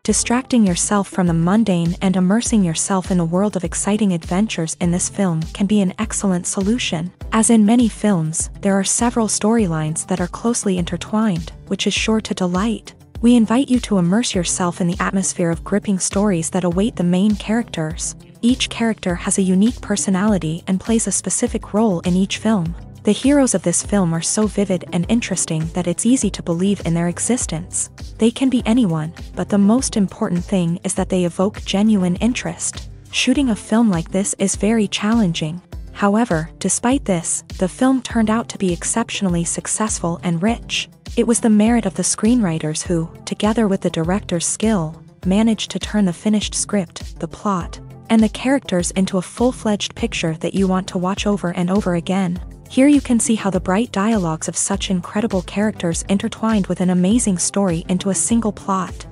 Distracting yourself from the mundane and immersing yourself in a world of exciting adventures in this film can be an excellent solution. As in many films, there are several storylines that are closely intertwined, which is sure to delight. We invite you to immerse yourself in the atmosphere of gripping stories that await the main characters. Each character has a unique personality and plays a specific role in each film. The heroes of this film are so vivid and interesting that it's easy to believe in their existence. They can be anyone, but the most important thing is that they evoke genuine interest. Shooting a film like this is very challenging. However, despite this, the film turned out to be exceptionally successful and rich. It was the merit of the screenwriters who, together with the director's skill, managed to turn the finished script, the plot, and the characters into a full-fledged picture that you want to watch over and over again. Here you can see how the bright dialogues of such incredible characters intertwined with an amazing story into a single plot.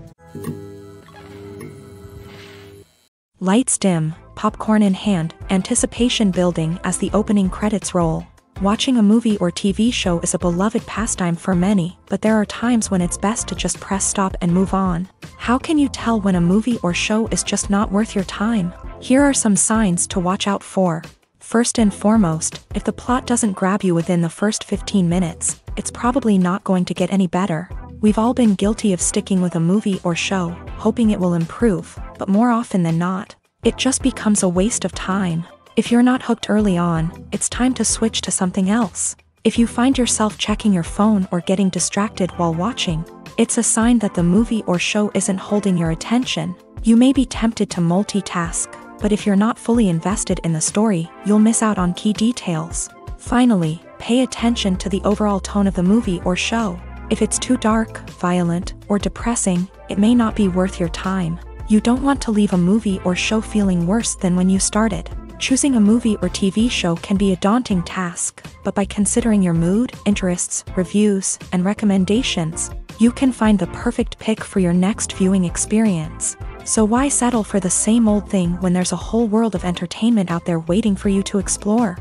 Lights dim, popcorn in hand, anticipation building as the opening credits roll. Watching a movie or TV show is a beloved pastime for many, but there are times when it's best to just press stop and move on. How can you tell when a movie or show is just not worth your time? Here are some signs to watch out for. First and foremost, if the plot doesn't grab you within the first 15 minutes, it's probably not going to get any better. We've all been guilty of sticking with a movie or show, hoping it will improve, but more often than not, it just becomes a waste of time. If you're not hooked early on, it's time to switch to something else. If you find yourself checking your phone or getting distracted while watching, it's a sign that the movie or show isn't holding your attention. You may be tempted to multitask, but if you're not fully invested in the story, you'll miss out on key details. Finally, pay attention to the overall tone of the movie or show. If it's too dark, violent, or depressing, it may not be worth your time. You don't want to leave a movie or show feeling worse than when you started. Choosing a movie or TV show can be a daunting task, but by considering your mood, interests, reviews, and recommendations, you can find the perfect pick for your next viewing experience. So why settle for the same old thing when there's a whole world of entertainment out there waiting for you to explore?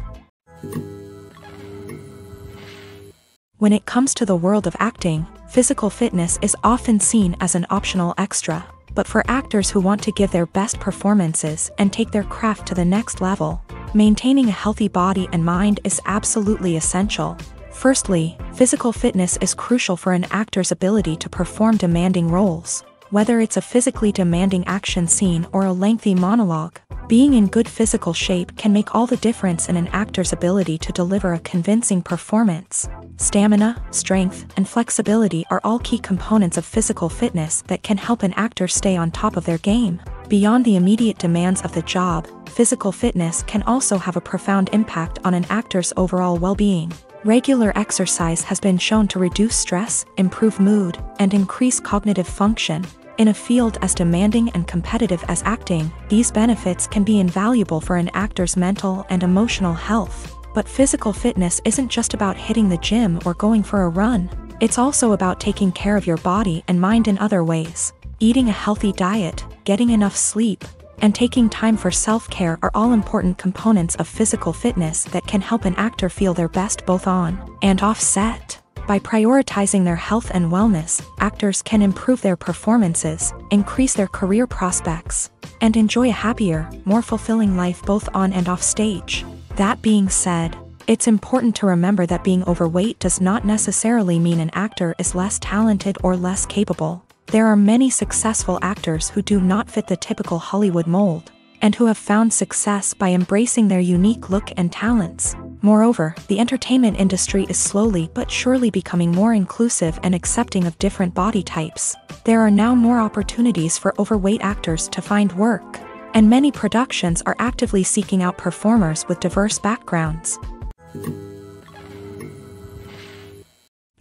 When it comes to the world of acting, physical fitness is often seen as an optional extra. But for actors who want to give their best performances and take their craft to the next level, maintaining a healthy body and mind is absolutely essential. Firstly, physical fitness is crucial for an actor's ability to perform demanding roles. Whether it's a physically demanding action scene or a lengthy monologue, being in good physical shape can make all the difference in an actor's ability to deliver a convincing performance. Stamina, strength, and flexibility are all key components of physical fitness that can help an actor stay on top of their game. Beyond the immediate demands of the job, physical fitness can also have a profound impact on an actor's overall well-being. Regular exercise has been shown to reduce stress, improve mood, and increase cognitive function. In a field as demanding and competitive as acting, these benefits can be invaluable for an actor's mental and emotional health. But physical fitness isn't just about hitting the gym or going for a run. It's also about taking care of your body and mind in other ways. Eating a healthy diet, getting enough sleep, and taking time for self-care are all important components of physical fitness that can help an actor feel their best both on and off set. By prioritizing their health and wellness, actors can improve their performances, increase their career prospects, and enjoy a happier, more fulfilling life both on and off stage. That being said, it's important to remember that being overweight does not necessarily mean an actor is less talented or less capable. There are many successful actors who do not fit the typical Hollywood mold, and who have found success by embracing their unique look and talents. Moreover, the entertainment industry is slowly but surely becoming more inclusive and accepting of different body types. There are now more opportunities for overweight actors to find work, and many productions are actively seeking out performers with diverse backgrounds.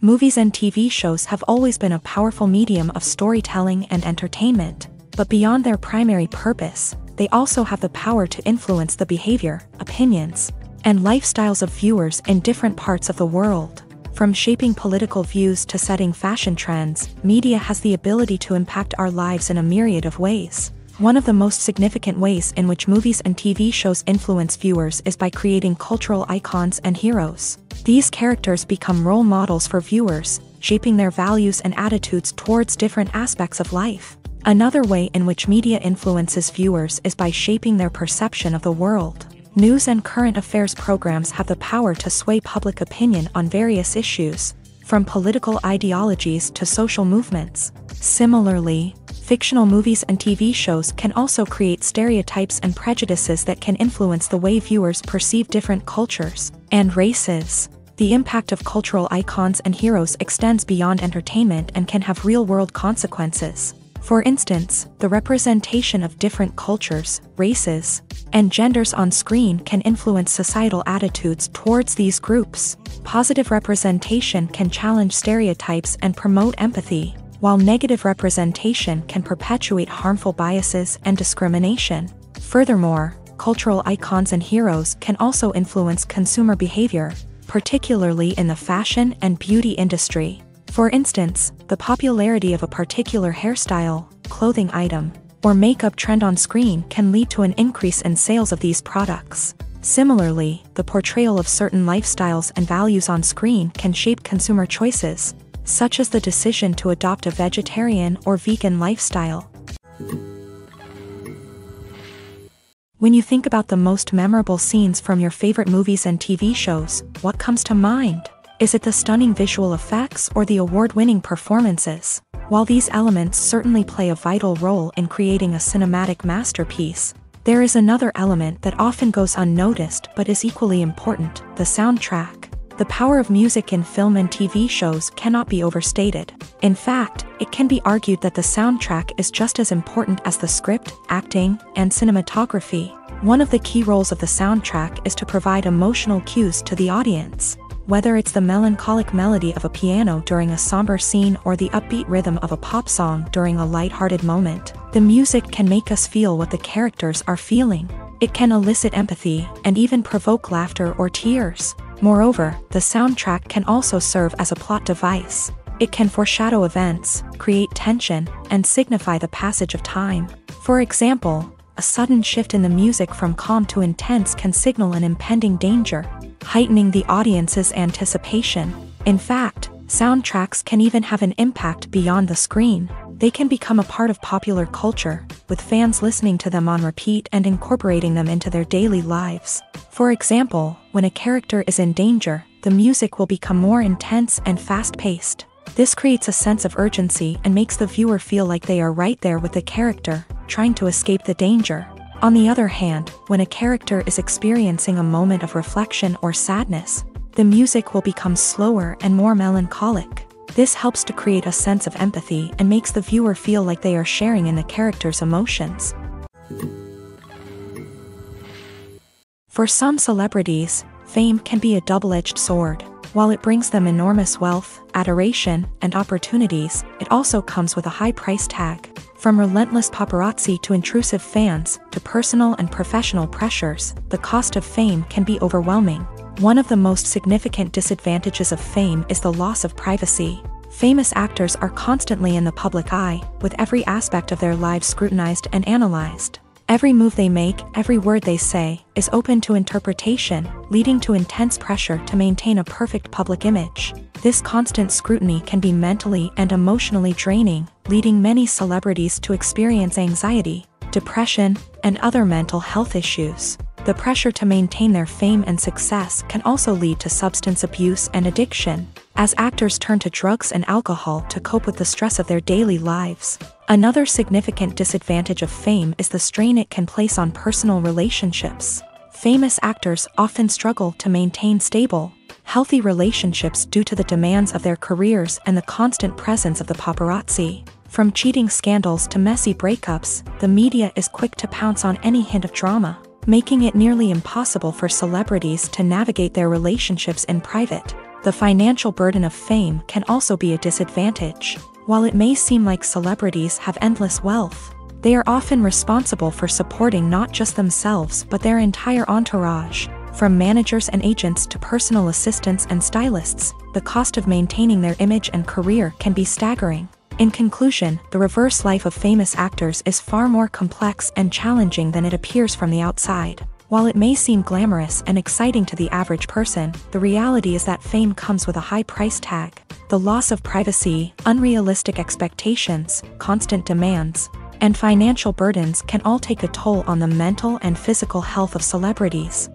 Movies and TV shows have always been a powerful medium of storytelling and entertainment, but beyond their primary purpose, they also have the power to influence the behavior, opinions, and lifestyles of viewers in different parts of the world. From shaping political views to setting fashion trends, media has the ability to impact our lives in a myriad of ways. One of the most significant ways in which movies and TV shows influence viewers is by creating cultural icons and heroes. These characters become role models for viewers, shaping their values and attitudes towards different aspects of life. Another way in which media influences viewers is by shaping their perception of the world. News and current affairs programs have the power to sway public opinion on various issues, from political ideologies to social movements. Similarly, fictional movies and TV shows can also create stereotypes and prejudices that can influence the way viewers perceive different cultures and races. The impact of cultural icons and heroes extends beyond entertainment and can have real-world consequences. For instance, the representation of different cultures, races, and genders on screen can influence societal attitudes towards these groups. Positive representation can challenge stereotypes and promote empathy, while negative representation can perpetuate harmful biases and discrimination. Furthermore, cultural icons and heroes can also influence consumer behavior, particularly in the fashion and beauty industry. For instance, the popularity of a particular hairstyle, clothing item, or makeup trend on screen can lead to an increase in sales of these products. Similarly, the portrayal of certain lifestyles and values on screen can shape consumer choices, such as the decision to adopt a vegetarian or vegan lifestyle. When you think about the most memorable scenes from your favorite movies and TV shows, what comes to mind? Is it the stunning visual effects or the award-winning performances? While these elements certainly play a vital role in creating a cinematic masterpiece, there is another element that often goes unnoticed but is equally important: the soundtrack. The power of music in film and TV shows cannot be overstated. In fact, it can be argued that the soundtrack is just as important as the script, acting, and cinematography. One of the key roles of the soundtrack is to provide emotional cues to the audience. Whether it's the melancholic melody of a piano during a somber scene or the upbeat rhythm of a pop song during a lighthearted moment, the music can make us feel what the characters are feeling. It can elicit empathy and even provoke laughter or tears. Moreover, the soundtrack can also serve as a plot device. It can foreshadow events, create tension, and signify the passage of time. For example, a sudden shift in the music from calm to intense can signal an impending danger, heightening the audience's anticipation. In fact, soundtracks can even have an impact beyond the screen. They can become a part of popular culture, with fans listening to them on repeat and incorporating them into their daily lives. For example, when a character is in danger, the music will become more intense and fast-paced. This creates a sense of urgency and makes the viewer feel like they are right there with the character, trying to escape the danger. On the other hand, when a character is experiencing a moment of reflection or sadness, the music will become slower and more melancholic. This helps to create a sense of empathy and makes the viewer feel like they are sharing in the character's emotions. For some celebrities, fame can be a double-edged sword. While it brings them enormous wealth, adoration, and opportunities, it also comes with a high price tag. From relentless paparazzi to intrusive fans, to personal and professional pressures, the cost of fame can be overwhelming. One of the most significant disadvantages of fame is the loss of privacy. Famous actors are constantly in the public eye, with every aspect of their lives scrutinized and analyzed. Every move they make, every word they say, is open to interpretation, leading to intense pressure to maintain a perfect public image. This constant scrutiny can be mentally and emotionally draining, leading many celebrities to experience anxiety, depression, and other mental health issues. The pressure to maintain their fame and success can also lead to substance abuse and addiction, as actors turn to drugs and alcohol to cope with the stress of their daily lives. Another significant disadvantage of fame is the strain it can place on personal relationships. Famous actors often struggle to maintain stable, healthy relationships due to the demands of their careers and the constant presence of the paparazzi. From cheating scandals to messy breakups, the media is quick to pounce on any hint of drama, making it nearly impossible for celebrities to navigate their relationships in private. The financial burden of fame can also be a disadvantage. While it may seem like celebrities have endless wealth, they are often responsible for supporting not just themselves but their entire entourage. From managers and agents to personal assistants and stylists, the cost of maintaining their image and career can be staggering. In conclusion, the reverse life of famous actors is far more complex and challenging than it appears from the outside. While it may seem glamorous and exciting to the average person, the reality is that fame comes with a high price tag. The loss of privacy, unrealistic expectations, constant demands, and financial burdens can all take a toll on the mental and physical health of celebrities.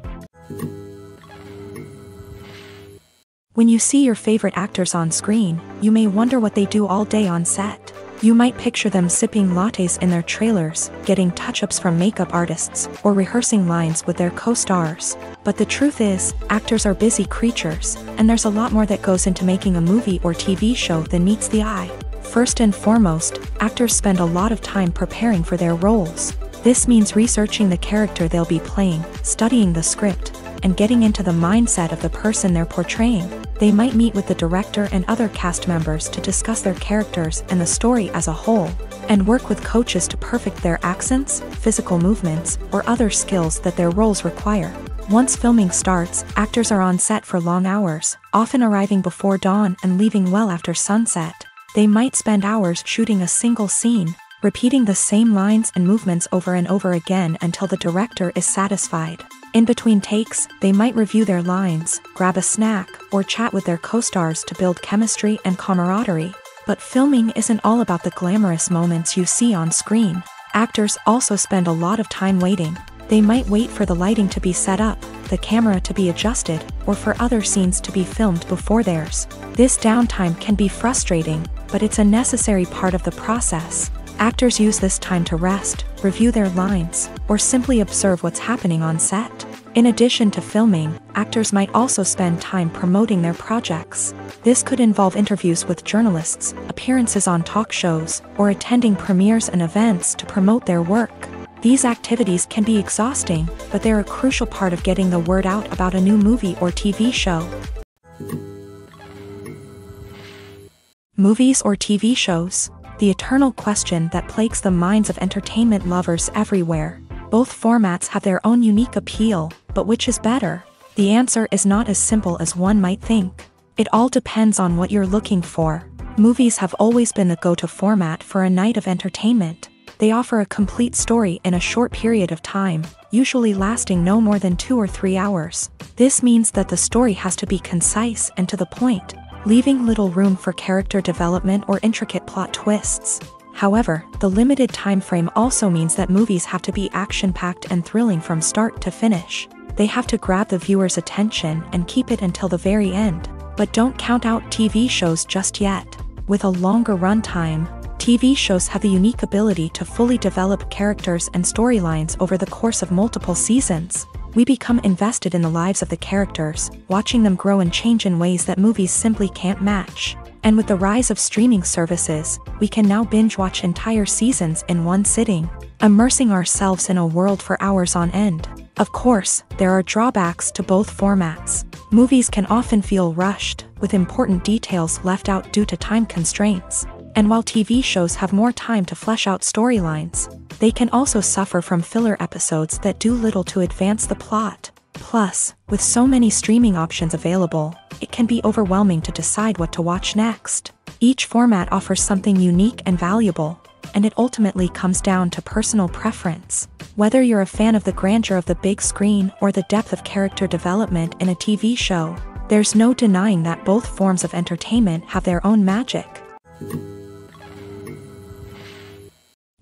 When you see your favorite actors on screen, you may wonder what they do all day on set. You might picture them sipping lattes in their trailers, getting touch-ups from makeup artists, or rehearsing lines with their co-stars. But the truth is, actors are busy creatures, and there's a lot more that goes into making a movie or TV show than meets the eye. First and foremost, actors spend a lot of time preparing for their roles. This means researching the character they'll be playing, studying the script, and getting into the mindset of the person they're portraying. They might meet with the director and other cast members to discuss their characters and the story as a whole, and work with coaches to perfect their accents, physical movements, or other skills that their roles require. Once filming starts, actors are on set for long hours, often arriving before dawn and leaving well after sunset. They might spend hours shooting a single scene, repeating the same lines and movements over and over again until the director is satisfied. In between takes, they might review their lines, grab a snack, or chat with their co-stars to build chemistry and camaraderie. But filming isn't all about the glamorous moments you see on screen. Actors also spend a lot of time waiting. They might wait for the lighting to be set up, the camera to be adjusted, or for other scenes to be filmed before theirs. This downtime can be frustrating, but it's a necessary part of the process. Actors use this time to rest, review their lines, or simply observe what's happening on set. In addition to filming, actors might also spend time promoting their projects. This could involve interviews with journalists, appearances on talk shows, or attending premieres and events to promote their work. These activities can be exhausting, but they're a crucial part of getting the word out about a new movie or TV show. Movies or TV shows? The eternal question that plagues the minds of entertainment lovers everywhere. Both formats have their own unique appeal, but which is better? The answer is not as simple as one might think. It all depends on what you're looking for. Movies have always been the go-to format for a night of entertainment. They offer a complete story in a short period of time, usually lasting no more than 2 or 3 hours. This means that the story has to be concise and to the point, leaving little room for character development or intricate plot twists. However, the limited time frame also means that movies have to be action-packed and thrilling from start to finish. They have to grab the viewer's attention and keep it until the very end. But don't count out TV shows just yet. With a longer runtime, TV shows have the unique ability to fully develop characters and storylines over the course of multiple seasons. We become invested in the lives of the characters, watching them grow and change in ways that movies simply can't match. And with the rise of streaming services, we can now binge-watch entire seasons in one sitting, immersing ourselves in a world for hours on end. Of course, there are drawbacks to both formats. Movies can often feel rushed, with important details left out due to time constraints. And while TV shows have more time to flesh out storylines, they can also suffer from filler episodes that do little to advance the plot. Plus, with so many streaming options available, it can be overwhelming to decide what to watch next. Each format offers something unique and valuable, and it ultimately comes down to personal preference. Whether you're a fan of the grandeur of the big screen or the depth of character development in a TV show, there's no denying that both forms of entertainment have their own magic.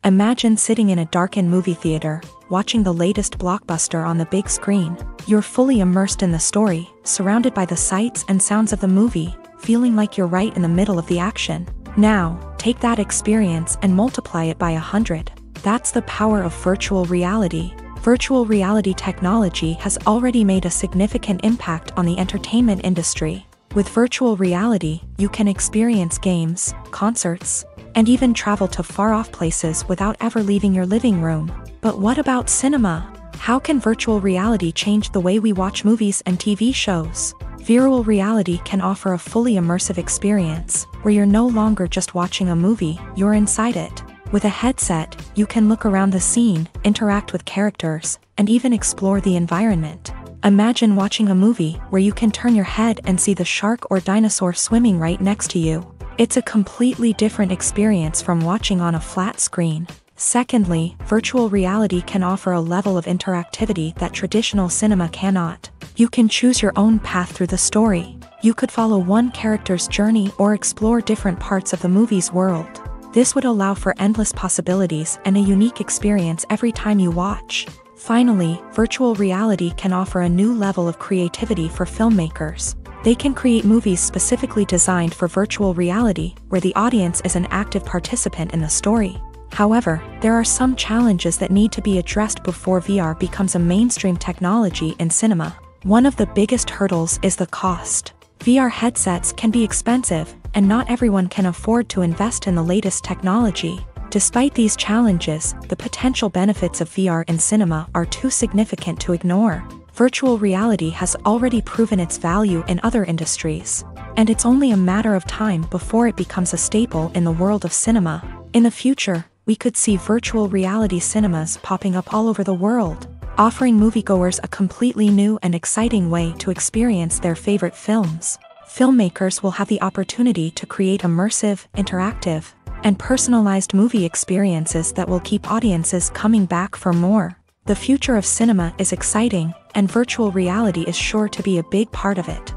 Imagine sitting in a darkened movie theater, watching the latest blockbuster on the big screen. You're fully immersed in the story, surrounded by the sights and sounds of the movie, feeling like you're right in the middle of the action. Now, take that experience and multiply it by 100. That's the power of virtual reality. Virtual reality technology has already made a significant impact on the entertainment industry. With virtual reality, you can experience games, concerts, and even travel to far-off places without ever leaving your living room. But what about cinema? How can virtual reality change the way we watch movies and TV shows? Virtual reality can offer a fully immersive experience, where you're no longer just watching a movie, you're inside it. With a headset, you can look around the scene, interact with characters, and even explore the environment. Imagine watching a movie where you can turn your head and see the shark or dinosaur swimming right next to you. It's a completely different experience from watching on a flat screen. Secondly, virtual reality can offer a level of interactivity that traditional cinema cannot. You can choose your own path through the story. You could follow one character's journey or explore different parts of the movie's world. This would allow for endless possibilities and a unique experience every time you watch. Finally, virtual reality can offer a new level of creativity for filmmakers. They can create movies specifically designed for virtual reality, where the audience is an active participant in the story. However, there are some challenges that need to be addressed before VR becomes a mainstream technology in cinema. One of the biggest hurdles is the cost. VR headsets can be expensive, and not everyone can afford to invest in the latest technology. Despite these challenges, the potential benefits of VR in cinema are too significant to ignore. Virtual reality has already proven its value in other industries, and it's only a matter of time before it becomes a staple in the world of cinema. In the future, we could see virtual reality cinemas popping up all over the world, offering moviegoers a completely new and exciting way to experience their favorite films. Filmmakers will have the opportunity to create immersive, interactive, and personalized movie experiences that will keep audiences coming back for more. The future of cinema is exciting, and virtual reality is sure to be a big part of it.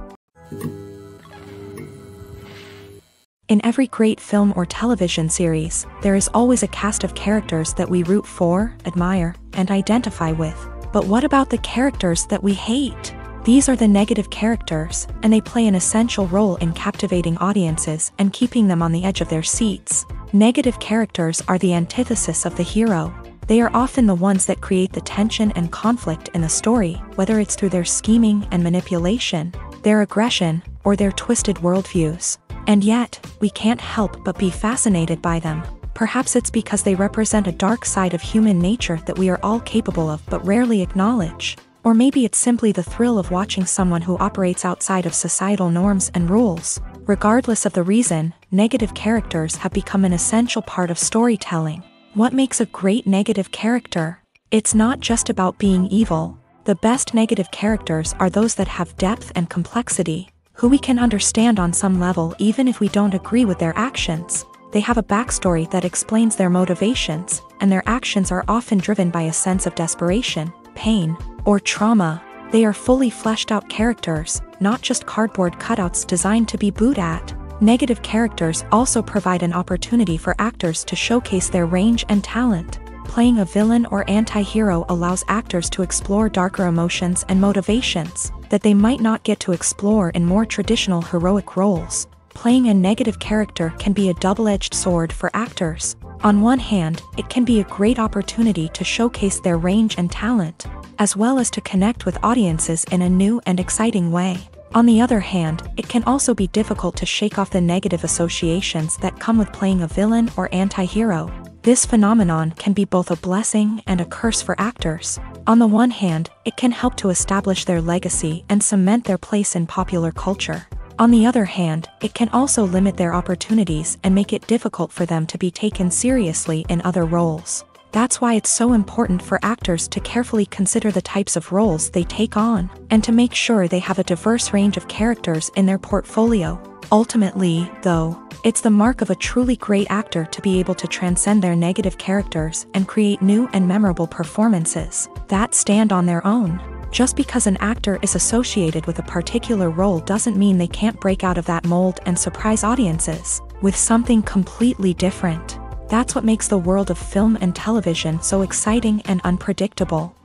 In every great film or television series, there is always a cast of characters that we root for, admire, and identify with. But what about the characters that we hate? These are the negative characters, and they play an essential role in captivating audiences and keeping them on the edge of their seats. Negative characters are the antithesis of the hero. They are often the ones that create the tension and conflict in the story, whether it's through their scheming and manipulation, their aggression, or their twisted worldviews. And yet, we can't help but be fascinated by them. Perhaps it's because they represent a dark side of human nature that we are all capable of but rarely acknowledge. Or maybe it's simply the thrill of watching someone who operates outside of societal norms and rules. Regardless of the reason, negative characters have become an essential part of storytelling. What makes a great negative character? It's not just about being evil. The best negative characters are those that have depth and complexity, who we can understand on some level even if we don't agree with their actions. They have a backstory that explains their motivations, and their actions are often driven by a sense of desperation, pain, or trauma. They are fully fleshed out characters, not just cardboard cutouts designed to be booed at. Negative characters also provide an opportunity for actors to showcase their range and talent. Playing a villain or anti-hero allows actors to explore darker emotions and motivations that they might not get to explore in more traditional heroic roles. Playing a negative character can be a double-edged sword for actors. On one hand, it can be a great opportunity to showcase their range and talent, as well as to connect with audiences in a new and exciting way. On the other hand, it can also be difficult to shake off the negative associations that come with playing a villain or anti-hero. This phenomenon can be both a blessing and a curse for actors. On the one hand, it can help to establish their legacy and cement their place in popular culture. On the other hand, it can also limit their opportunities and make it difficult for them to be taken seriously in other roles. That's why it's so important for actors to carefully consider the types of roles they take on, and to make sure they have a diverse range of characters in their portfolio. Ultimately, though, it's the mark of a truly great actor to be able to transcend their negative characters and create new and memorable performances that stand on their own. Just because an actor is associated with a particular role doesn't mean they can't break out of that mold and surprise audiences with something completely different. That's what makes the world of film and television so exciting and unpredictable.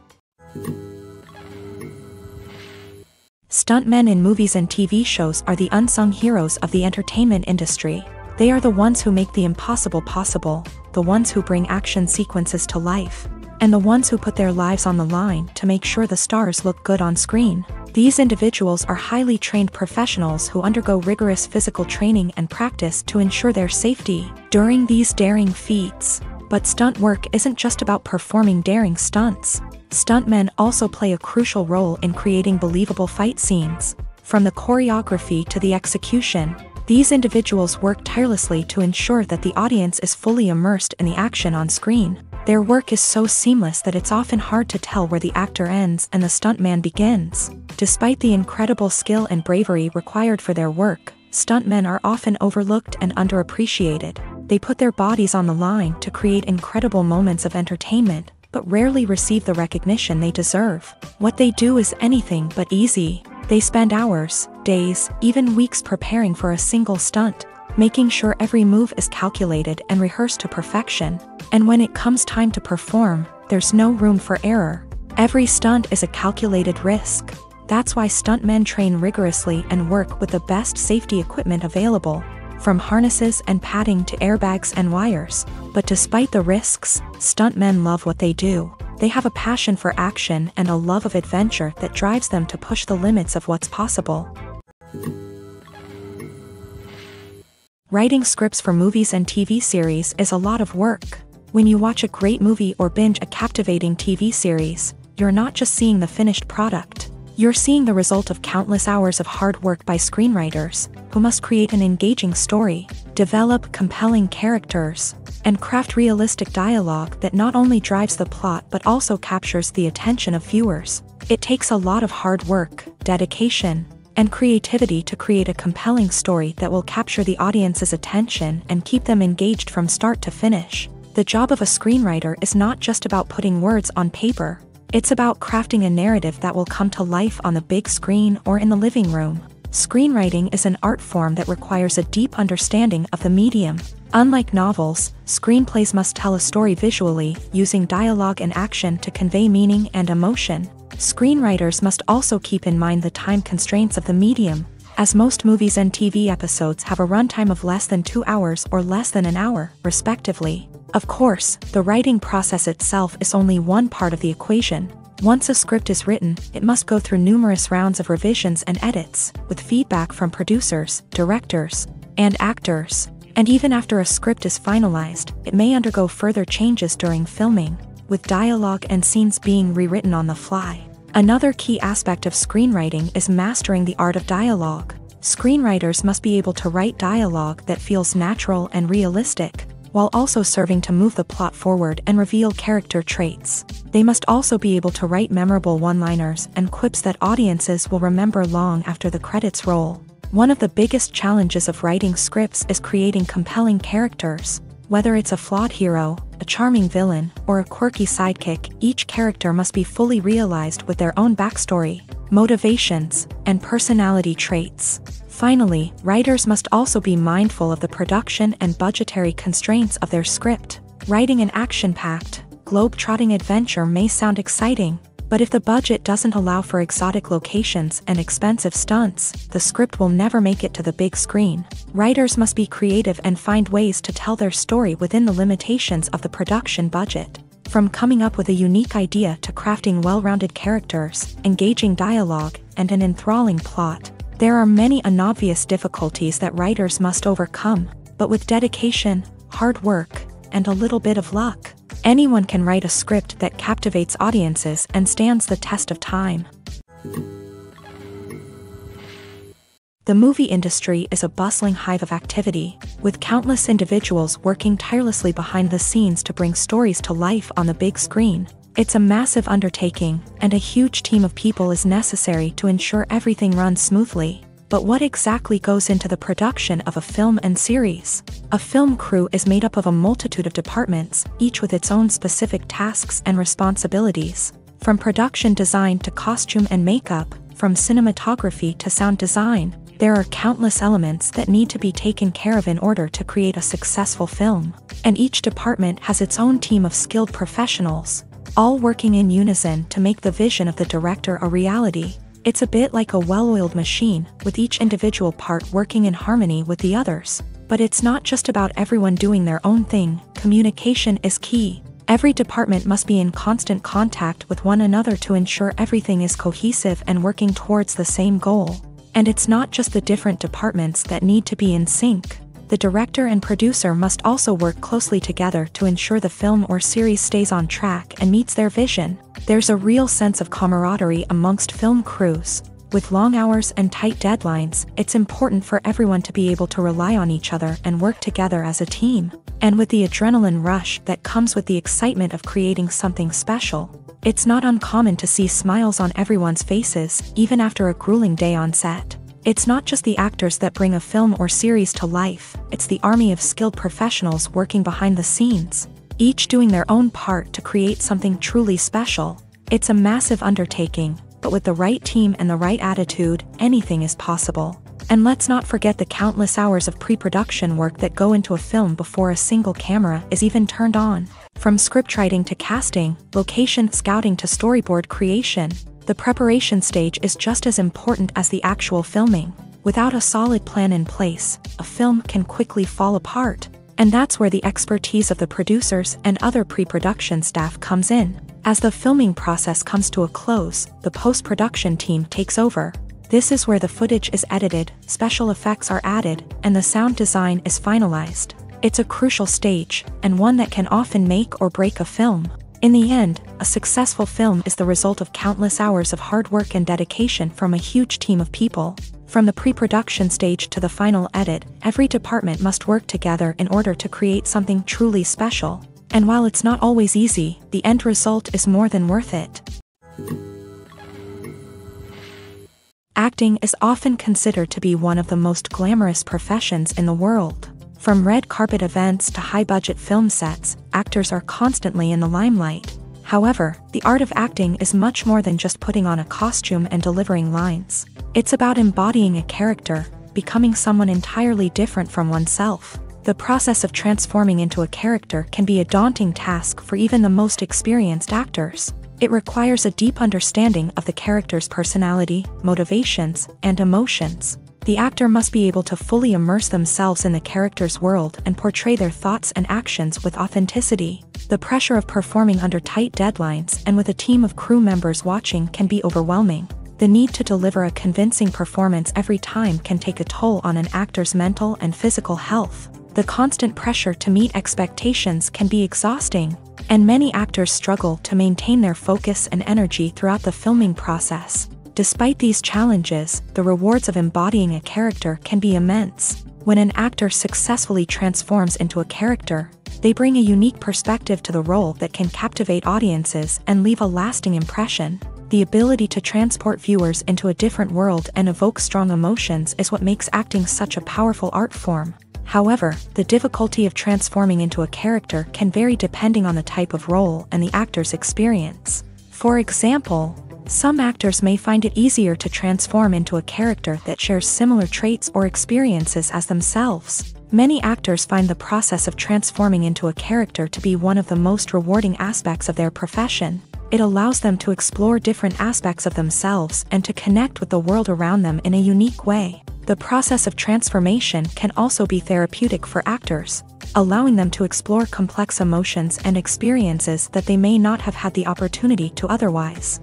Stuntmen in movies and TV shows are the unsung heroes of the entertainment industry. They are the ones who make the impossible possible, the ones who bring action sequences to life, and the ones who put their lives on the line to make sure the stars look good on screen. These individuals are highly trained professionals who undergo rigorous physical training and practice to ensure their safety during these daring feats. But stunt work isn't just about performing daring stunts. Stuntmen also play a crucial role in creating believable fight scenes. From the choreography to the execution, these individuals work tirelessly to ensure that the audience is fully immersed in the action on screen. Their work is so seamless that it's often hard to tell where the actor ends and the stuntman begins. Despite the incredible skill and bravery required for their work, stuntmen are often overlooked and underappreciated. They put their bodies on the line to create incredible moments of entertainment, but rarely receive the recognition they deserve. What they do is anything but easy. They spend hours, days, even weeks preparing for a single stunt, making sure every move is calculated and rehearsed to perfection. And when it comes time to perform, there's no room for error. Every stunt is a calculated risk. That's why stuntmen train rigorously and work with the best safety equipment available, from harnesses and padding to airbags and wires. But despite the risks, stuntmen love what they do. They have a passion for action and a love of adventure that drives them to push the limits of what's possible. Writing scripts for movies and TV series is a lot of work. When you watch a great movie or binge a captivating TV series, you're not just seeing the finished product. You're seeing the result of countless hours of hard work by screenwriters, who must create an engaging story, develop compelling characters, and craft realistic dialogue that not only drives the plot but also captures the attention of viewers. It takes a lot of hard work, dedication, and creativity to create a compelling story that will capture the audience's attention and keep them engaged from start to finish. The job of a screenwriter is not just about putting words on paper. It's about crafting a narrative that will come to life on the big screen or in the living room. Screenwriting is an art form that requires a deep understanding of the medium. Unlike novels, screenplays must tell a story visually, using dialogue and action to convey meaning and emotion. Screenwriters must also keep in mind the time constraints of the medium, as most movies and TV episodes have a runtime of less than 2 hours or less than an hour, respectively. Of course, the writing process itself is only one part of the equation. Once a script is written, it must go through numerous rounds of revisions and edits, with feedback from producers, directors, and actors. And even after a script is finalized, it may undergo further changes during filming, with dialogue and scenes being rewritten on the fly. Another key aspect of screenwriting is mastering the art of dialogue. Screenwriters must be able to write dialogue that feels natural and realistic, while also serving to move the plot forward and reveal character traits. They must also be able to write memorable one-liners and quips that audiences will remember long after the credits roll. One of the biggest challenges of writing scripts is creating compelling characters. Whether it's a flawed hero, a charming villain, or a quirky sidekick, each character must be fully realized with their own backstory, motivations, and personality traits. Finally, writers must also be mindful of the production and budgetary constraints of their script. Writing an action-packed, globe-trotting adventure may sound exciting, but if the budget doesn't allow for exotic locations and expensive stunts, the script will never make it to the big screen. Writers must be creative and find ways to tell their story within the limitations of the production budget. From coming up with a unique idea to crafting well-rounded characters, engaging dialogue, and an enthralling plot, there are many unobvious difficulties that writers must overcome, but with dedication, hard work, and a little bit of luck, anyone can write a script that captivates audiences and stands the test of time. The movie industry is a bustling hive of activity, with countless individuals working tirelessly behind the scenes to bring stories to life on the big screen. It's a massive undertaking, and a huge team of people is necessary to ensure everything runs smoothly. But what exactly goes into the production of a film and series? A film crew is made up of a multitude of departments, each with its own specific tasks and responsibilities. From production design to costume and makeup, from cinematography to sound design, there are countless elements that need to be taken care of in order to create a successful film. And each department has its own team of skilled professionals, all working in unison to make the vision of the director a reality. It's a bit like a well-oiled machine, with each individual part working in harmony with the others. But it's not just about everyone doing their own thing. Communication is key. Every department must be in constant contact with one another to ensure everything is cohesive and working towards the same goal. And it's not just the different departments that need to be in sync. The director and producer must also work closely together to ensure the film or series stays on track and meets their vision. There's a real sense of camaraderie amongst film crews. With long hours and tight deadlines, it's important for everyone to be able to rely on each other and work together as a team. And with the adrenaline rush that comes with the excitement of creating something special, it's not uncommon to see smiles on everyone's faces, even after a grueling day on set. It's not just the actors that bring a film or series to life, it's the army of skilled professionals working behind the scenes, each doing their own part to create something truly special. It's a massive undertaking, but with the right team and the right attitude, anything is possible. And let's not forget the countless hours of pre-production work that go into a film before a single camera is even turned on. From scriptwriting to casting, location scouting to storyboard creation, the preparation stage is just as important as the actual filming. Without a solid plan in place, a film can quickly fall apart. And that's where the expertise of the producers and other pre-production staff comes in. As the filming process comes to a close, the post-production team takes over. This is where the footage is edited, special effects are added, and the sound design is finalized. It's a crucial stage, and one that can often make or break a film. In the end, a successful film is the result of countless hours of hard work and dedication from a huge team of people. From the pre-production stage to the final edit, every department must work together in order to create something truly special. And while it's not always easy, the end result is more than worth it. Acting is often considered to be one of the most glamorous professions in the world. From red carpet events to high-budget film sets, actors are constantly in the limelight. However, the art of acting is much more than just putting on a costume and delivering lines. It's about embodying a character, becoming someone entirely different from oneself. The process of transforming into a character can be a daunting task for even the most experienced actors. It requires a deep understanding of the character's personality, motivations, and emotions. The actor must be able to fully immerse themselves in the character's world and portray their thoughts and actions with authenticity. The pressure of performing under tight deadlines and with a team of crew members watching can be overwhelming. The need to deliver a convincing performance every time can take a toll on an actor's mental and physical health. The constant pressure to meet expectations can be exhausting, and many actors struggle to maintain their focus and energy throughout the filming process. Despite these challenges, the rewards of embodying a character can be immense. When an actor successfully transforms into a character, they bring a unique perspective to the role that can captivate audiences and leave a lasting impression. The ability to transport viewers into a different world and evoke strong emotions is what makes acting such a powerful art form. However, the difficulty of transforming into a character can vary depending on the type of role and the actor's experience. For example, some actors may find it easier to transform into a character that shares similar traits or experiences as themselves. Many actors find the process of transforming into a character to be one of the most rewarding aspects of their profession. It allows them to explore different aspects of themselves and to connect with the world around them in a unique way. The process of transformation can also be therapeutic for actors, allowing them to explore complex emotions and experiences that they may not have had the opportunity to otherwise.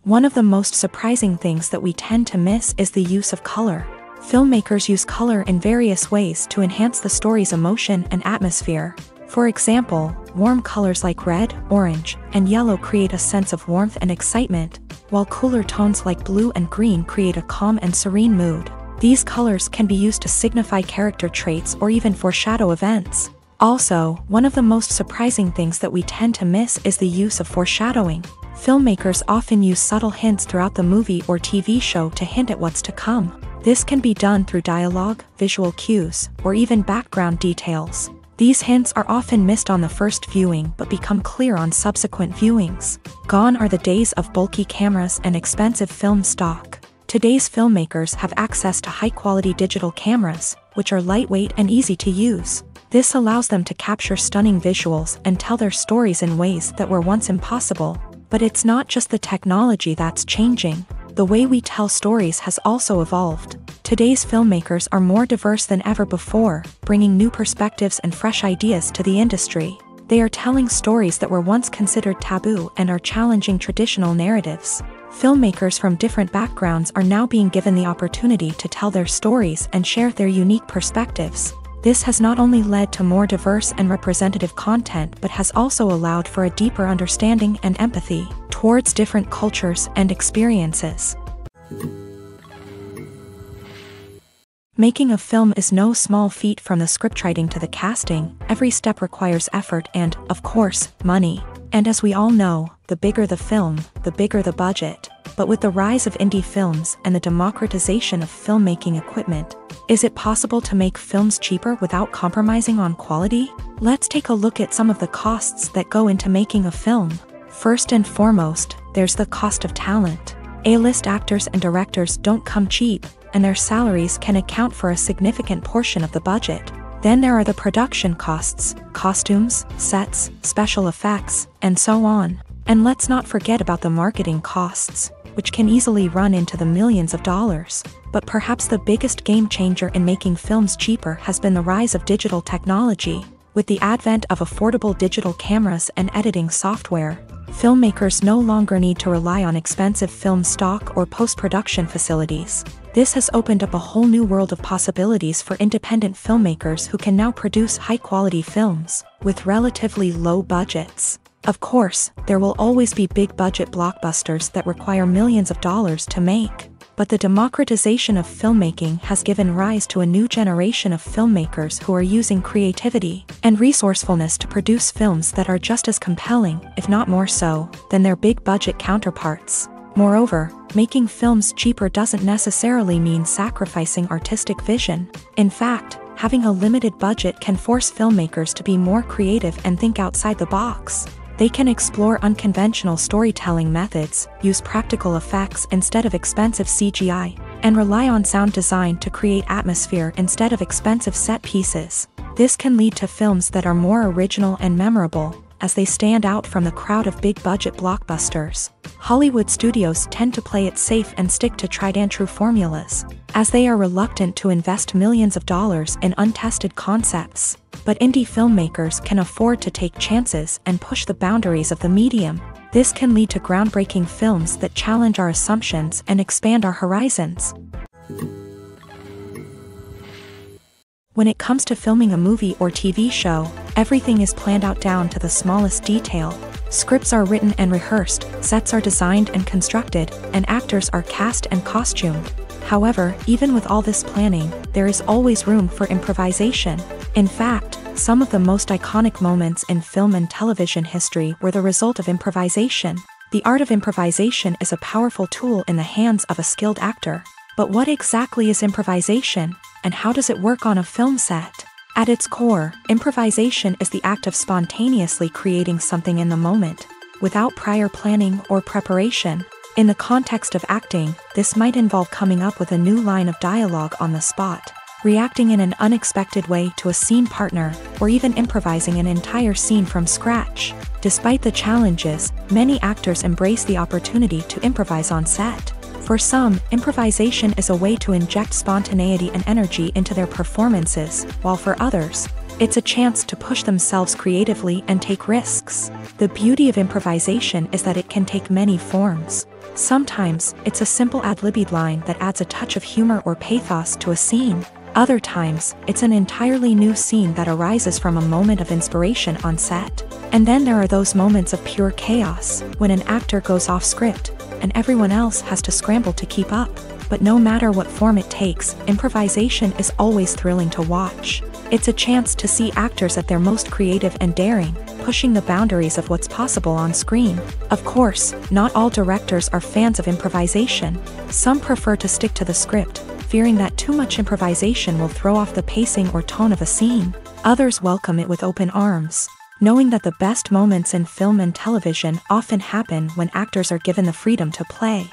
One of the most surprising things that we tend to miss is the use of color. Filmmakers use color in various ways to enhance the story's emotion and atmosphere. For example, warm colors like red, orange, and yellow create a sense of warmth and excitement, while cooler tones like blue and green create a calm and serene mood. These colors can be used to signify character traits or even foreshadow events. Also, one of the most surprising things that we tend to miss is the use of foreshadowing. Filmmakers often use subtle hints throughout the movie or TV show to hint at what's to come. This can be done through dialogue, visual cues, or even background details. These hints are often missed on the first viewing but become clear on subsequent viewings. Gone are the days of bulky cameras and expensive film stock. Today's filmmakers have access to high-quality digital cameras, which are lightweight and easy to use. This allows them to capture stunning visuals and tell their stories in ways that were once impossible. But it's not just the technology that's changing. The way we tell stories has also evolved. Today's filmmakers are more diverse than ever before, bringing new perspectives and fresh ideas to the industry. They are telling stories that were once considered taboo and are challenging traditional narratives. Filmmakers from different backgrounds are now being given the opportunity to tell their stories and share their unique perspectives. This has not only led to more diverse and representative content but has also allowed for a deeper understanding and empathy towards different cultures and experiences. Making a film is no small feat. From the scriptwriting to the casting, every step requires effort and, of course, money. And as we all know, the bigger the film, the bigger the budget. But with the rise of indie films and the democratization of filmmaking equipment, is it possible to make films cheaper without compromising on quality? Let's take a look at some of the costs that go into making a film. First and foremost, there's the cost of talent. A-list actors and directors don't come cheap, and their salaries can account for a significant portion of the budget. Then there are the production costs, costumes, sets, special effects, and so on. And let's not forget about the marketing costs, which can easily run into the millions of dollars. But perhaps the biggest game changer in making films cheaper has been the rise of digital technology. With the advent of affordable digital cameras and editing software, filmmakers no longer need to rely on expensive film stock or post-production facilities. This has opened up a whole new world of possibilities for independent filmmakers who can now produce high-quality films with relatively low budgets. Of course, there will always be big-budget blockbusters that require millions of dollars to make. But the democratization of filmmaking has given rise to a new generation of filmmakers who are using creativity and resourcefulness to produce films that are just as compelling, if not more so, than their big-budget counterparts. Moreover, making films cheaper doesn't necessarily mean sacrificing artistic vision. In fact, having a limited budget can force filmmakers to be more creative and think outside the box. They can explore unconventional storytelling methods, use practical effects instead of expensive CGI, and rely on sound design to create atmosphere instead of expensive set pieces. This can lead to films that are more original and memorable, as they stand out from the crowd of big-budget blockbusters. Hollywood studios tend to play it safe and stick to tried-and-true formulas, as they are reluctant to invest millions of dollars in untested concepts. But indie filmmakers can afford to take chances and push the boundaries of the medium. This can lead to groundbreaking films that challenge our assumptions and expand our horizons. When it comes to filming a movie or TV show, everything is planned out down to the smallest detail. Scripts are written and rehearsed, sets are designed and constructed, and actors are cast and costumed. However, even with all this planning, there is always room for improvisation. In fact, some of the most iconic moments in film and television history were the result of improvisation. The art of improvisation is a powerful tool in the hands of a skilled actor. But what exactly is improvisation, and how does it work on a film set? At its core, improvisation is the act of spontaneously creating something in the moment, without prior planning or preparation. In the context of acting, this might involve coming up with a new line of dialogue on the spot, reacting in an unexpected way to a scene partner, or even improvising an entire scene from scratch. Despite the challenges, many actors embrace the opportunity to improvise on set. For some, improvisation is a way to inject spontaneity and energy into their performances, while for others, it's a chance to push themselves creatively and take risks. The beauty of improvisation is that it can take many forms. Sometimes, it's a simple ad-libbed line that adds a touch of humor or pathos to a scene. Other times, it's an entirely new scene that arises from a moment of inspiration on set. And then there are those moments of pure chaos, when an actor goes off script, and everyone else has to scramble to keep up. But no matter what form it takes, improvisation is always thrilling to watch. It's a chance to see actors at their most creative and daring, pushing the boundaries of what's possible on screen. Of course, not all directors are fans of improvisation. Some prefer to stick to the script, fearing that too much improvisation will throw off the pacing or tone of a scene. Others welcome it with open arms, knowing that the best moments in film and television often happen when actors are given the freedom to play.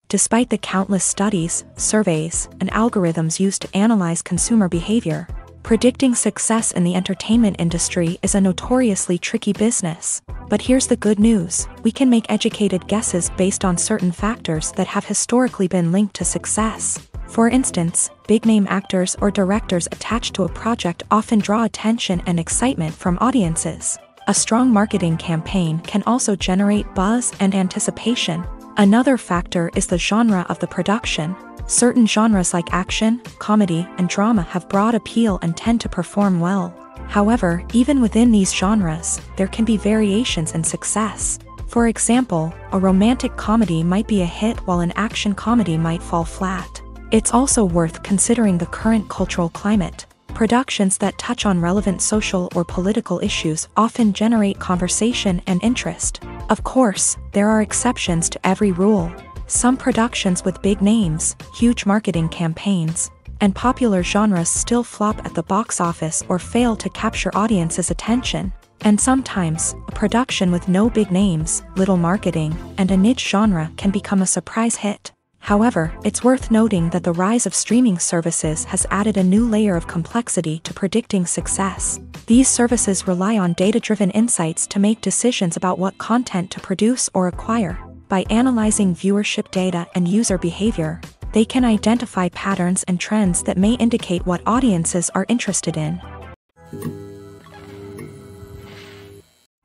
Despite the countless studies, surveys, and algorithms used to analyze consumer behavior, predicting success in the entertainment industry is a notoriously tricky business. But here's the good news: we can make educated guesses based on certain factors that have historically been linked to success. For instance, big-name actors or directors attached to a project often draw attention and excitement from audiences. A strong marketing campaign can also generate buzz and anticipation. Another factor is the genre of the production. Certain genres like action, comedy, and drama have broad appeal and tend to perform well. However, even within these genres, there can be variations in success. For example, a romantic comedy might be a hit while an action comedy might fall flat. It's also worth considering the current cultural climate. Productions that touch on relevant social or political issues often generate conversation and interest. Of course, there are exceptions to every rule. Some productions with big names, huge marketing campaigns, and popular genres still flop at the box office or fail to capture audiences' attention. And sometimes, a production with no big names, little marketing, and a niche genre can become a surprise hit. However, it's worth noting that the rise of streaming services has added a new layer of complexity to predicting success. These services rely on data-driven insights to make decisions about what content to produce or acquire. By analyzing viewership data and user behavior, they can identify patterns and trends that may indicate what audiences are interested in.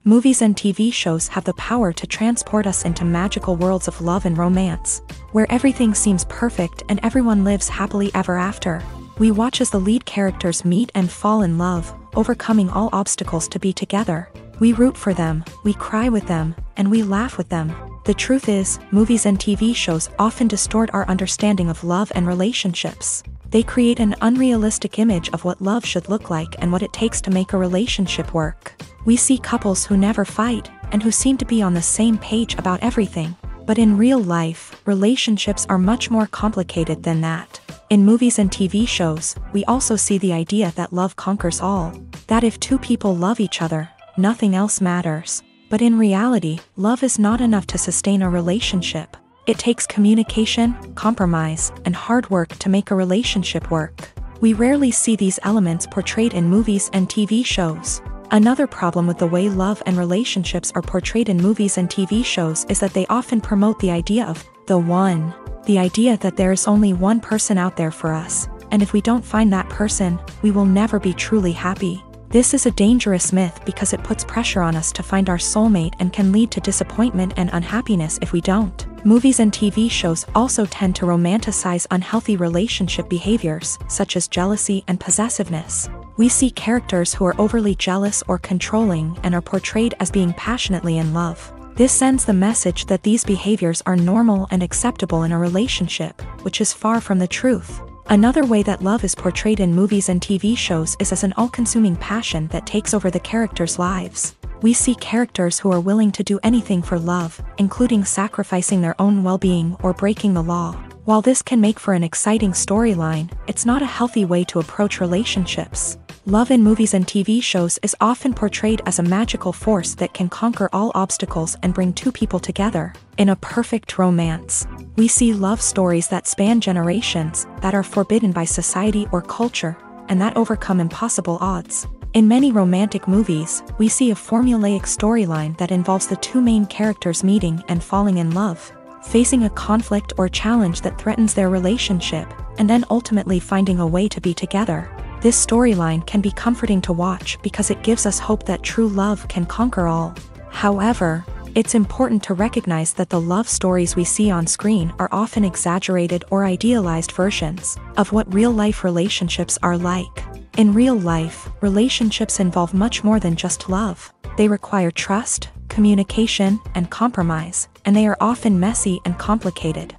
Movies and TV shows have the power to transport us into magical worlds of love and romance, where everything seems perfect and everyone lives happily ever after. We watch as the lead characters meet and fall in love, overcoming all obstacles to be together. We root for them, we cry with them, and we laugh with them. The truth is, movies and TV shows often distort our understanding of love and relationships. They create an unrealistic image of what love should look like and what it takes to make a relationship work. We see couples who never fight, and who seem to be on the same page about everything. But in real life, relationships are much more complicated than that. In movies and TV shows, we also see the idea that love conquers all. That if two people love each other, nothing else matters. But in reality, love is not enough to sustain a relationship. It takes communication, compromise, and hard work to make a relationship work. We rarely see these elements portrayed in movies and TV shows. Another problem with the way love and relationships are portrayed in movies and TV shows is that they often promote the idea of the one. The idea that there is only one person out there for us, and if we don't find that person, we will never be truly happy. This is a dangerous myth because it puts pressure on us to find our soulmate and can lead to disappointment and unhappiness if we don't. Movies and TV shows also tend to romanticize unhealthy relationship behaviors, such as jealousy and possessiveness. We see characters who are overly jealous or controlling and are portrayed as being passionately in love. This sends the message that these behaviors are normal and acceptable in a relationship, which is far from the truth. Another way that love is portrayed in movies and TV shows is as an all-consuming passion that takes over the characters' lives. We see characters who are willing to do anything for love, including sacrificing their own well-being or breaking the law. While this can make for an exciting storyline, it's not a healthy way to approach relationships. Love in movies and TV shows is often portrayed as a magical force that can conquer all obstacles and bring two people together. In a perfect romance, we see love stories that span generations, that are forbidden by society or culture, and that overcome impossible odds. In many romantic movies, we see a formulaic storyline that involves the two main characters meeting and falling in love, facing a conflict or challenge that threatens their relationship, and then ultimately finding a way to be together. This storyline can be comforting to watch because it gives us hope that true love can conquer all. However, it's important to recognize that the love stories we see on screen are often exaggerated or idealized versions of what real-life relationships are like. In real life, relationships involve much more than just love. They require trust, communication, and compromise, and they are often messy and complicated.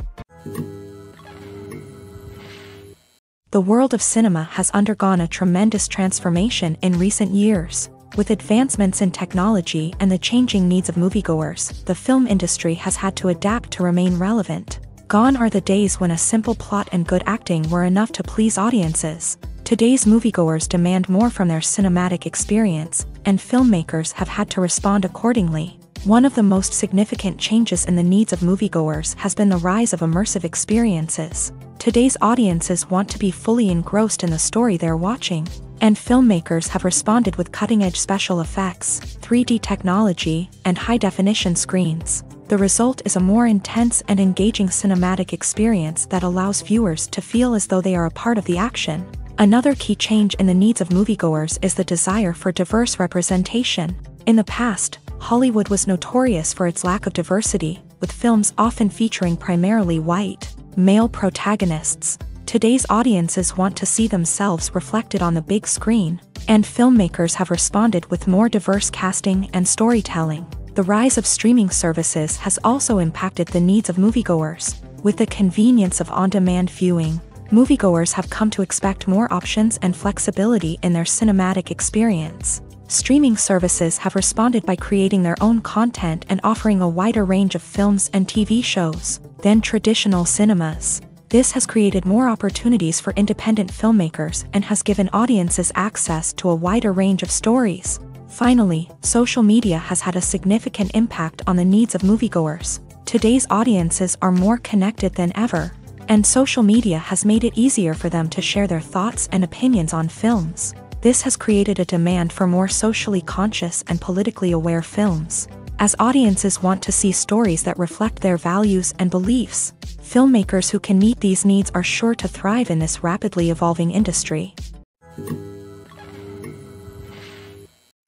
The world of cinema has undergone a tremendous transformation in recent years. With advancements in technology and the changing needs of moviegoers, the film industry has had to adapt to remain relevant. Gone are the days when a simple plot and good acting were enough to please audiences. Today's moviegoers demand more from their cinematic experience, and filmmakers have had to respond accordingly. One of the most significant changes in the needs of moviegoers has been the rise of immersive experiences. Today's audiences want to be fully engrossed in the story they're watching, and filmmakers have responded with cutting-edge special effects, 3D technology, and high-definition screens. The result is a more intense and engaging cinematic experience that allows viewers to feel as though they are a part of the action. Another key change in the needs of moviegoers is the desire for diverse representation. In the past, Hollywood was notorious for its lack of diversity, with films often featuring primarily white, male protagonists. Today's audiences want to see themselves reflected on the big screen, and filmmakers have responded with more diverse casting and storytelling. The rise of streaming services has also impacted the needs of moviegoers. With the convenience of on-demand viewing, moviegoers have come to expect more options and flexibility in their cinematic experience. Streaming services have responded by creating their own content and offering a wider range of films and TV shows than traditional cinemas. This has created more opportunities for independent filmmakers and has given audiences access to a wider range of stories. Finally, social media has had a significant impact on the needs of moviegoers. Today's audiences are more connected than ever, and social media has made it easier for them to share their thoughts and opinions on films. This has created a demand for more socially conscious and politically aware films, as audiences want to see stories that reflect their values and beliefs. Filmmakers who can meet these needs are sure to thrive in this rapidly evolving industry.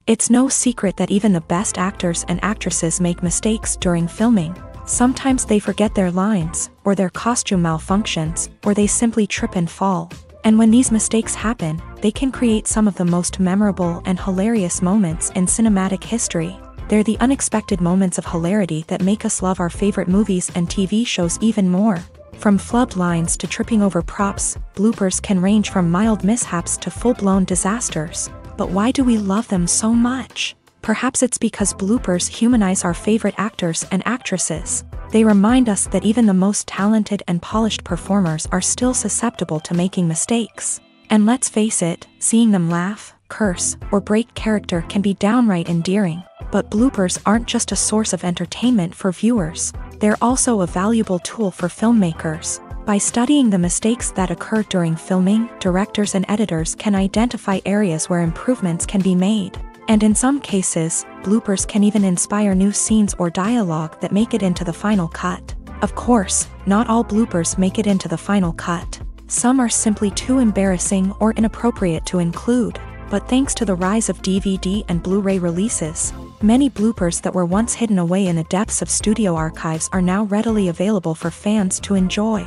It's no secret that even the best actors and actresses make mistakes during filming. Sometimes they forget their lines, or their costume malfunctions, or they simply trip and fall. And when these mistakes happen, they can create some of the most memorable and hilarious moments in cinematic history. They're the unexpected moments of hilarity that make us love our favorite movies and TV shows even more. From flubbed lines to tripping over props, bloopers can range from mild mishaps to full-blown disasters. But why do we love them so much? Perhaps it's because bloopers humanize our favorite actors and actresses. They remind us that even the most talented and polished performers are still susceptible to making mistakes. And let's face it, seeing them laugh, curse, or break character can be downright endearing. But bloopers aren't just a source of entertainment for viewers. They're also a valuable tool for filmmakers. By studying the mistakes that occur during filming, directors and editors can identify areas where improvements can be made. And in some cases, bloopers can even inspire new scenes or dialogue that make it into the final cut. Of course, not all bloopers make it into the final cut. Some are simply too embarrassing or inappropriate to include. But thanks to the rise of DVD and Blu-ray releases, many bloopers that were once hidden away in the depths of studio archives are now readily available for fans to enjoy.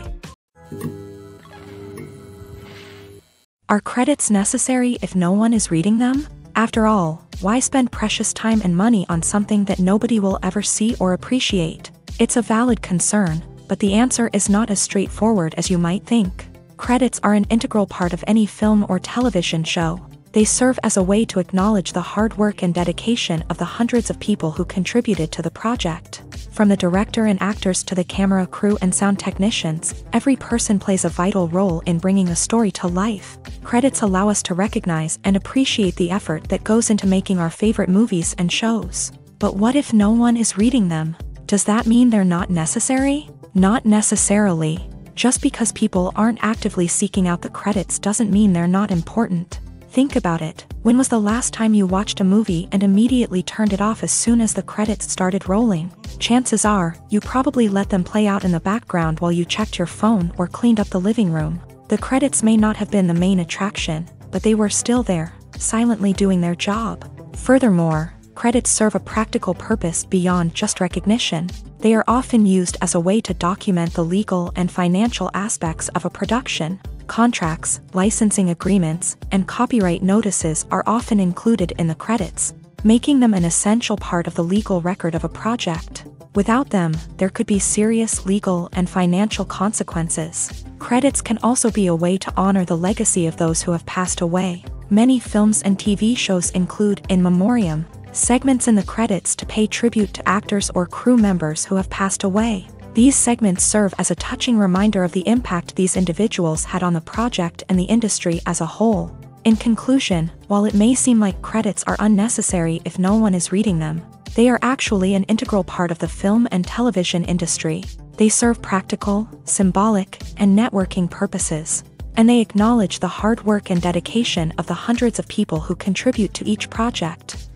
Are credits necessary if no one is reading them? After all, why spend precious time and money on something that nobody will ever see or appreciate? It's a valid concern, but the answer is not as straightforward as you might think. Credits are an integral part of any film or television show. They serve as a way to acknowledge the hard work and dedication of the hundreds of people who contributed to the project. From the director and actors to the camera crew and sound technicians, every person plays a vital role in bringing a story to life. Credits allow us to recognize and appreciate the effort that goes into making our favorite movies and shows. But what if no one is reading them? Does that mean they're not necessary? Not necessarily. Just because people aren't actively seeking out the credits doesn't mean they're not important. Think about it. When was the last time you watched a movie and immediately turned it off as soon as the credits started rolling? Chances are, you probably let them play out in the background while you checked your phone or cleaned up the living room. The credits may not have been the main attraction, but they were still there, silently doing their job. Furthermore, credits serve a practical purpose beyond just recognition. They are often used as a way to document the legal and financial aspects of a production. Contracts, licensing agreements, and copyright notices are often included in the credits, making them an essential part of the legal record of a project. Without them, there could be serious legal and financial consequences. Credits can also be a way to honor the legacy of those who have passed away. Many films and TV shows include in memoriam segments in the credits to pay tribute to actors or crew members who have passed away. These segments serve as a touching reminder of the impact these individuals had on the project and the industry as a whole. In conclusion, while it may seem like credits are unnecessary if no one is reading them, they are actually an integral part of the film and television industry. They serve practical, symbolic, and networking purposes, and they acknowledge the hard work and dedication of the hundreds of people who contribute to each project.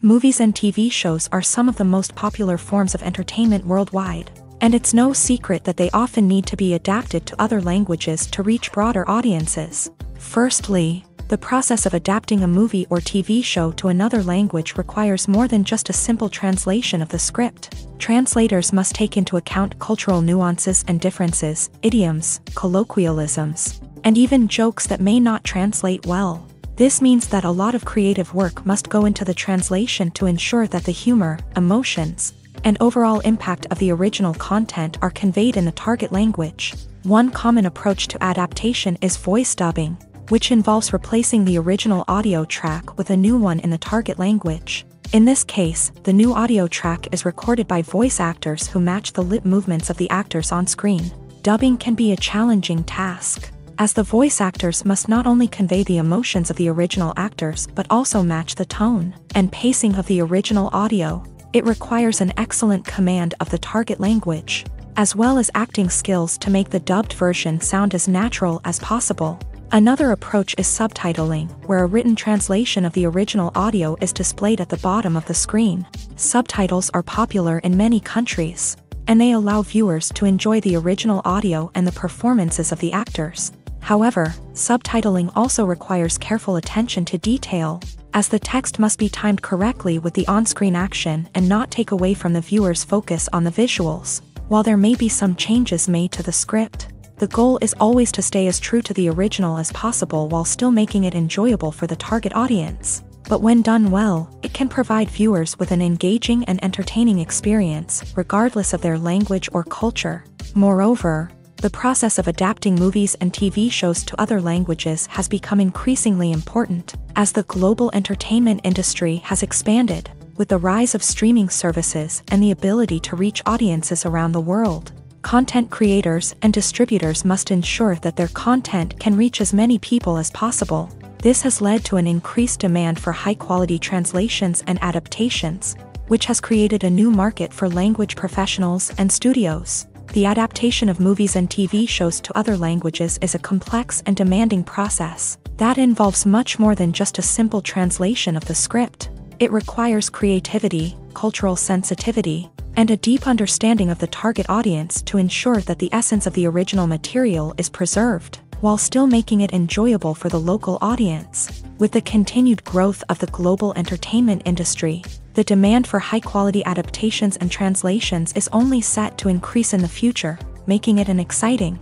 Movies and TV shows are some of the most popular forms of entertainment worldwide, and it's no secret that they often need to be adapted to other languages to reach broader audiences. Firstly, the process of adapting a movie or TV show to another language requires more than just a simple translation of the script. Translators must take into account cultural nuances and differences, idioms, colloquialisms, and even jokes that may not translate well. This means that a lot of creative work must go into the translation to ensure that the humor, emotions, and overall impact of the original content are conveyed in the target language. One common approach to adaptation is voice dubbing, which involves replacing the original audio track with a new one in the target language. In this case, the new audio track is recorded by voice actors who match the lip movements of the actors on screen. Dubbing can be a challenging task, as the voice actors must not only convey the emotions of the original actors but also match the tone and pacing of the original audio. It requires an excellent command of the target language, as well as acting skills to make the dubbed version sound as natural as possible. Another approach is subtitling, where a written translation of the original audio is displayed at the bottom of the screen. Subtitles are popular in many countries, and they allow viewers to enjoy the original audio and the performances of the actors. However, subtitling also requires careful attention to detail, as the text must be timed correctly with the on-screen action and not take away from the viewer's focus on the visuals. While there may be some changes made to the script, the goal is always to stay as true to the original as possible while still making it enjoyable for the target audience. But when done well, it can provide viewers with an engaging and entertaining experience, regardless of their language or culture. Moreover, the process of adapting movies and TV shows to other languages has become increasingly important, as the global entertainment industry has expanded, with the rise of streaming services and the ability to reach audiences around the world. Content creators and distributors must ensure that their content can reach as many people as possible. This has led to an increased demand for high-quality translations and adaptations, which has created a new market for language professionals and studios. The adaptation of movies and TV shows to other languages is a complex and demanding process that involves much more than just a simple translation of the script. It requires creativity, cultural sensitivity, and a deep understanding of the target audience to ensure that the essence of the original material is preserved, while still making it enjoyable for the local audience. With the continued growth of the global entertainment industry, the demand for high-quality adaptations and translations is only set to increase in the future, making it an exciting.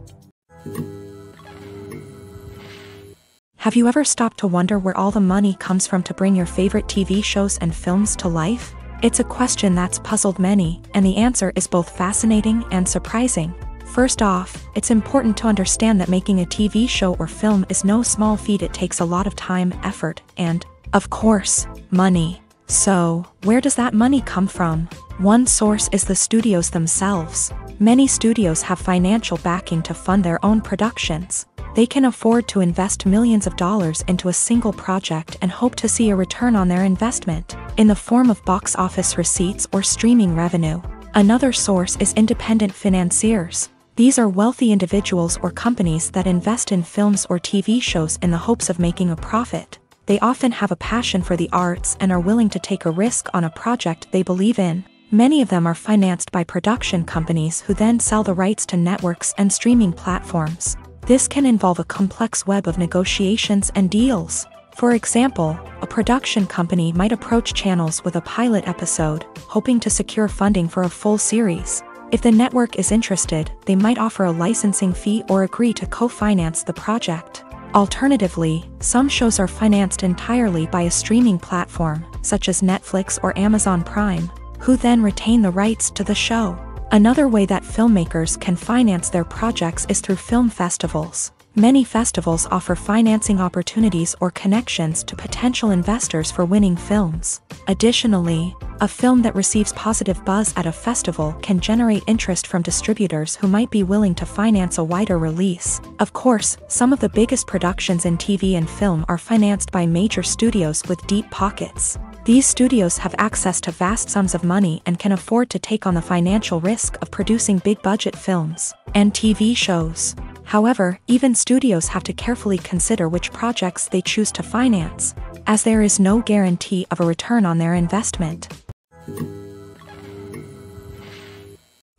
Have you ever stopped to wonder where all the money comes from to bring your favorite TV shows and films to life? It's a question that's puzzled many, and the answer is both fascinating and surprising. First off, it's important to understand that making a TV show or film is no small feat. It takes a lot of time, effort, and, of course, money. So, where does that money come from? One source is the studios themselves. Many studios have financial backing to fund their own productions. They can afford to invest millions of dollars into a single project and hope to see a return on their investment, in the form of box office receipts or streaming revenue. Another source is independent financiers. These are wealthy individuals or companies that invest in films or TV shows in the hopes of making a profit. They often have a passion for the arts and are willing to take a risk on a project they believe in. Many of them are financed by production companies who then sell the rights to networks and streaming platforms. This can involve a complex web of negotiations and deals. For example, a production company might approach channels with a pilot episode, hoping to secure funding for a full series. If the network is interested, they might offer a licensing fee or agree to co-finance the project. Alternatively, some shows are financed entirely by a streaming platform, such as Netflix or Amazon Prime, who then retain the rights to the show. Another way that filmmakers can finance their projects is through film festivals. Many festivals offer financing opportunities or connections to potential investors for winning films. Additionally, a film that receives positive buzz at a festival can generate interest from distributors who might be willing to finance a wider release. Of course, some of the biggest productions in TV and film are financed by major studios with deep pockets. These studios have access to vast sums of money and can afford to take on the financial risk of producing big-budget films and TV shows. However, even studios have to carefully consider which projects they choose to finance, as there is no guarantee of a return on their investment.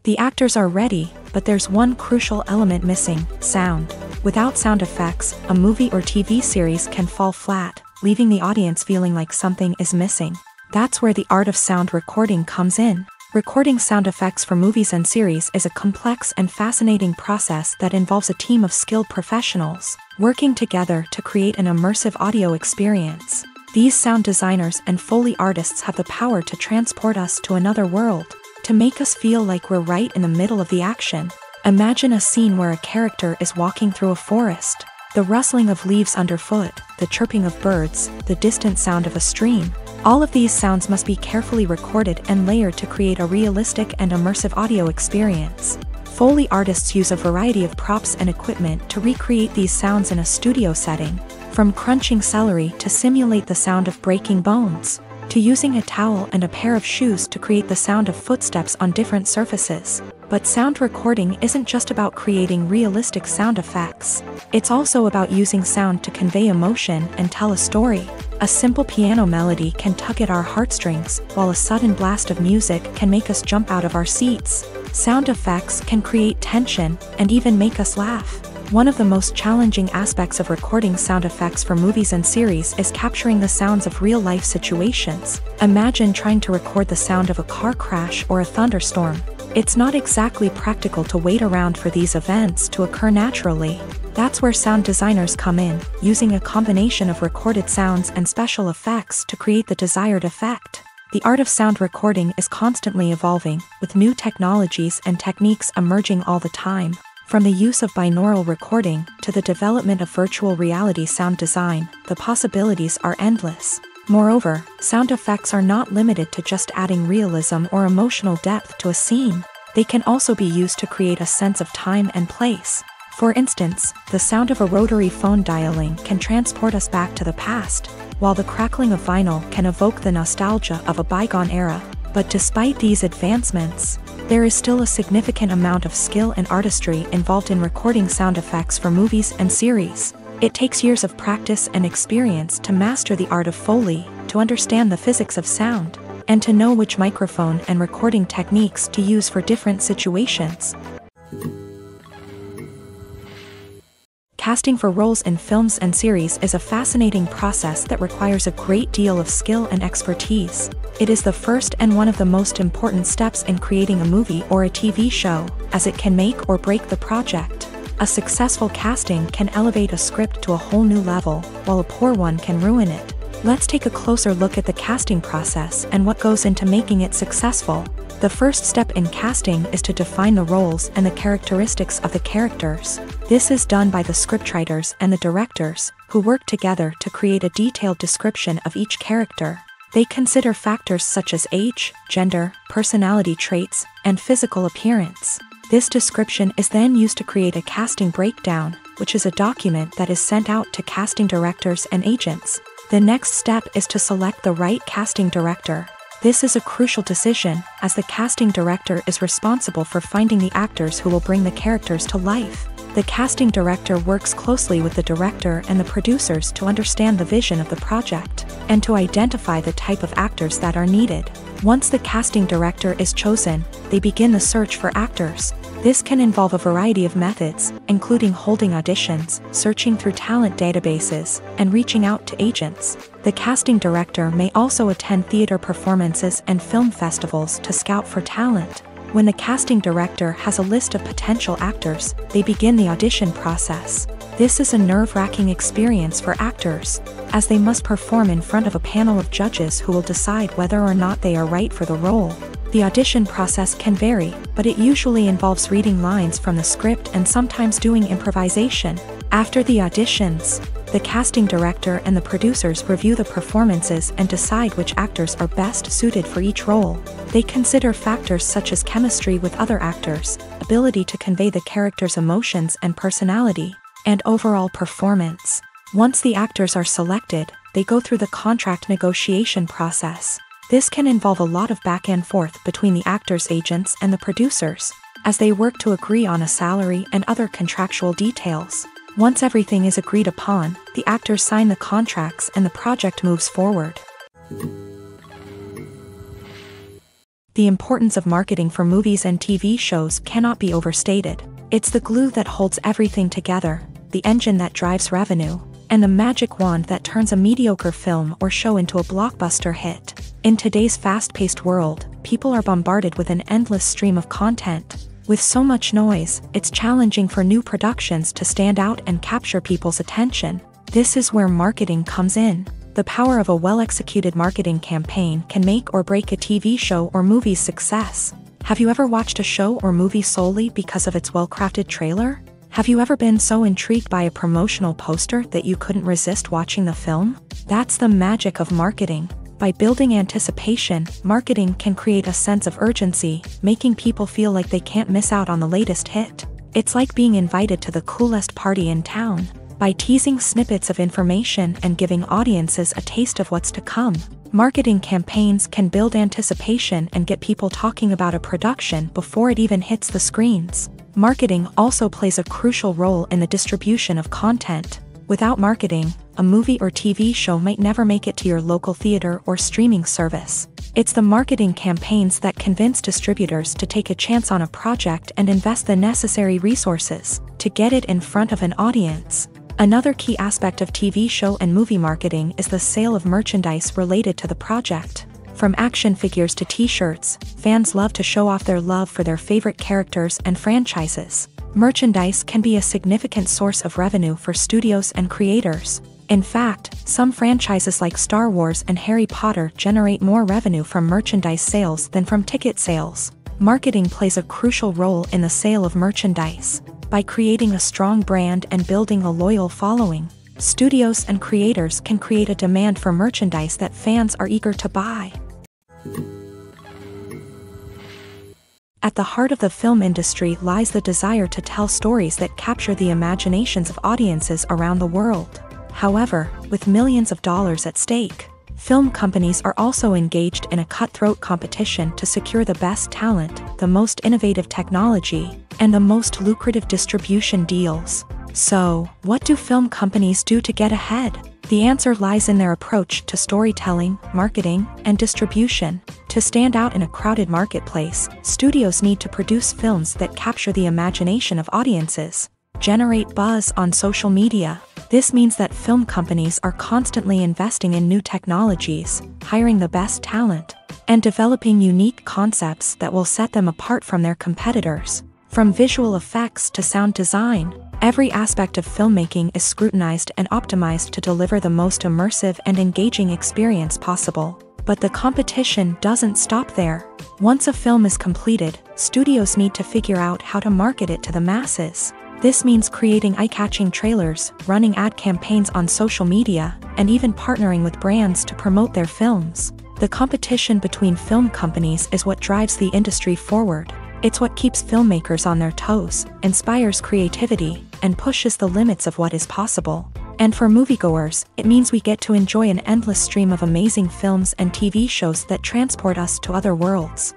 The actors are ready, but there's one crucial element missing: sound. Without sound effects, a movie or TV series can fall flat, leaving the audience feeling like something is missing. That's where the art of sound recording comes in. Recording sound effects for movies and series is a complex and fascinating process that involves a team of skilled professionals working together to create an immersive audio experience. These sound designers and Foley artists have the power to transport us to another world, to make us feel like we're right in the middle of the action. Imagine a scene where a character is walking through a forest. The rustling of leaves underfoot, the chirping of birds, the distant sound of a stream. All of these sounds must be carefully recorded and layered to create a realistic and immersive audio experience. Foley artists use a variety of props and equipment to recreate these sounds in a studio setting, from crunching celery to simulate the sound of breaking bones, to using a towel and a pair of shoes to create the sound of footsteps on different surfaces. But sound recording isn't just about creating realistic sound effects. It's also about using sound to convey emotion and tell a story. A simple piano melody can tug at our heartstrings, while a sudden blast of music can make us jump out of our seats. Sound effects can create tension and even make us laugh. One of the most challenging aspects of recording sound effects for movies and series is capturing the sounds of real-life situations. Imagine trying to record the sound of a car crash or a thunderstorm. It's not exactly practical to wait around for these events to occur naturally. That's where sound designers come in, using a combination of recorded sounds and special effects to create the desired effect. The art of sound recording is constantly evolving, with new technologies and techniques emerging all the time. From the use of binaural recording to the development of virtual reality sound design, the possibilities are endless. Moreover, sound effects are not limited to just adding realism or emotional depth to a scene. They can also be used to create a sense of time and place. For instance, the sound of a rotary phone dialing can transport us back to the past, while the crackling of vinyl can evoke the nostalgia of a bygone era. But despite these advancements, there is still a significant amount of skill and artistry involved in recording sound effects for movies and series. It takes years of practice and experience to master the art of Foley, to understand the physics of sound, and to know which microphone and recording techniques to use for different situations. Casting for roles in films and series is a fascinating process that requires a great deal of skill and expertise. It is the first and one of the most important steps in creating a movie or a TV show, as it can make or break the project. A successful casting can elevate a script to a whole new level, while a poor one can ruin it. Let's take a closer look at the casting process and what goes into making it successful. The first step in casting is to define the roles and the characteristics of the characters. This is done by the scriptwriters and the directors, who work together to create a detailed description of each character. They consider factors such as age, gender, personality traits, and physical appearance. This description is then used to create a casting breakdown, which is a document that is sent out to casting directors and agents. The next step is to select the right casting director. This is a crucial decision, as the casting director is responsible for finding the actors who will bring the characters to life. The casting director works closely with the director and the producers to understand the vision of the project, and to identify the type of actors that are needed. Once the casting director is chosen, they begin the search for actors. This can involve a variety of methods, including holding auditions, searching through talent databases, and reaching out to agents. The casting director may also attend theater performances and film festivals to scout for talent. When the casting director has a list of potential actors, they begin the audition process. This is a nerve-wracking experience for actors, as they must perform in front of a panel of judges who will decide whether or not they are right for the role. The audition process can vary, but it usually involves reading lines from the script and sometimes doing improvisation. After the auditions, the casting director and the producers review the performances and decide which actors are best suited for each role. They consider factors such as chemistry with other actors, ability to convey the character's emotions and personality, and overall performance. Once the actors are selected, they go through the contract negotiation process. This can involve a lot of back and forth between the actors' agents and the producers, as they work to agree on a salary and other contractual details. Once everything is agreed upon, the actors sign the contracts and the project moves forward. The importance of marketing for movies and TV shows cannot be overstated. It's the glue that holds everything together, the engine that drives revenue, and the magic wand that turns a mediocre film or show into a blockbuster hit. In today's fast-paced world, people are bombarded with an endless stream of content. With so much noise, it's challenging for new productions to stand out and capture people's attention. This is where marketing comes in. The power of a well-executed marketing campaign can make or break a TV show or movie's success. Have you ever watched a show or movie solely because of its well-crafted trailer? Have you ever been so intrigued by a promotional poster that you couldn't resist watching the film? That's the magic of marketing. By building anticipation, marketing can create a sense of urgency, making people feel like they can't miss out on the latest hit. It's like being invited to the coolest party in town. By teasing snippets of information and giving audiences a taste of what's to come, marketing campaigns can build anticipation and get people talking about a production before it even hits the screens. Marketing also plays a crucial role in the distribution of content. Without marketing, a movie or TV show might never make it to your local theater or streaming service. It's the marketing campaigns that convince distributors to take a chance on a project and invest the necessary resources to get it in front of an audience. Another key aspect of TV show and movie marketing is the sale of merchandise related to the project. From action figures to t-shirts, fans love to show off their love for their favorite characters and franchises. Merchandise can be a significant source of revenue for studios and creators. In fact, some franchises like Star Wars and Harry Potter generate more revenue from merchandise sales than from ticket sales. Marketing plays a crucial role in the sale of merchandise. By creating a strong brand and building a loyal following, studios and creators can create a demand for merchandise that fans are eager to buy. At the heart of the film industry lies the desire to tell stories that capture the imaginations of audiences around the world. However, with millions of dollars at stake, film companies are also engaged in a cutthroat competition to secure the best talent, the most innovative technology, and the most lucrative distribution deals. So, what do film companies do to get ahead? The answer lies in their approach to storytelling, marketing, and distribution. To stand out in a crowded marketplace, studios need to produce films that capture the imagination of audiences, generate buzz on social media. This means that film companies are constantly investing in new technologies, hiring the best talent, and developing unique concepts that will set them apart from their competitors. From visual effects to sound design, every aspect of filmmaking is scrutinized and optimized to deliver the most immersive and engaging experience possible. But the competition doesn't stop there. Once a film is completed, studios need to figure out how to market it to the masses. This means creating eye-catching trailers, running ad campaigns on social media, and even partnering with brands to promote their films. The competition between film companies is what drives the industry forward. It's what keeps filmmakers on their toes, inspires creativity, and pushes the limits of what is possible. And for moviegoers, it means we get to enjoy an endless stream of amazing films and TV shows that transport us to other worlds.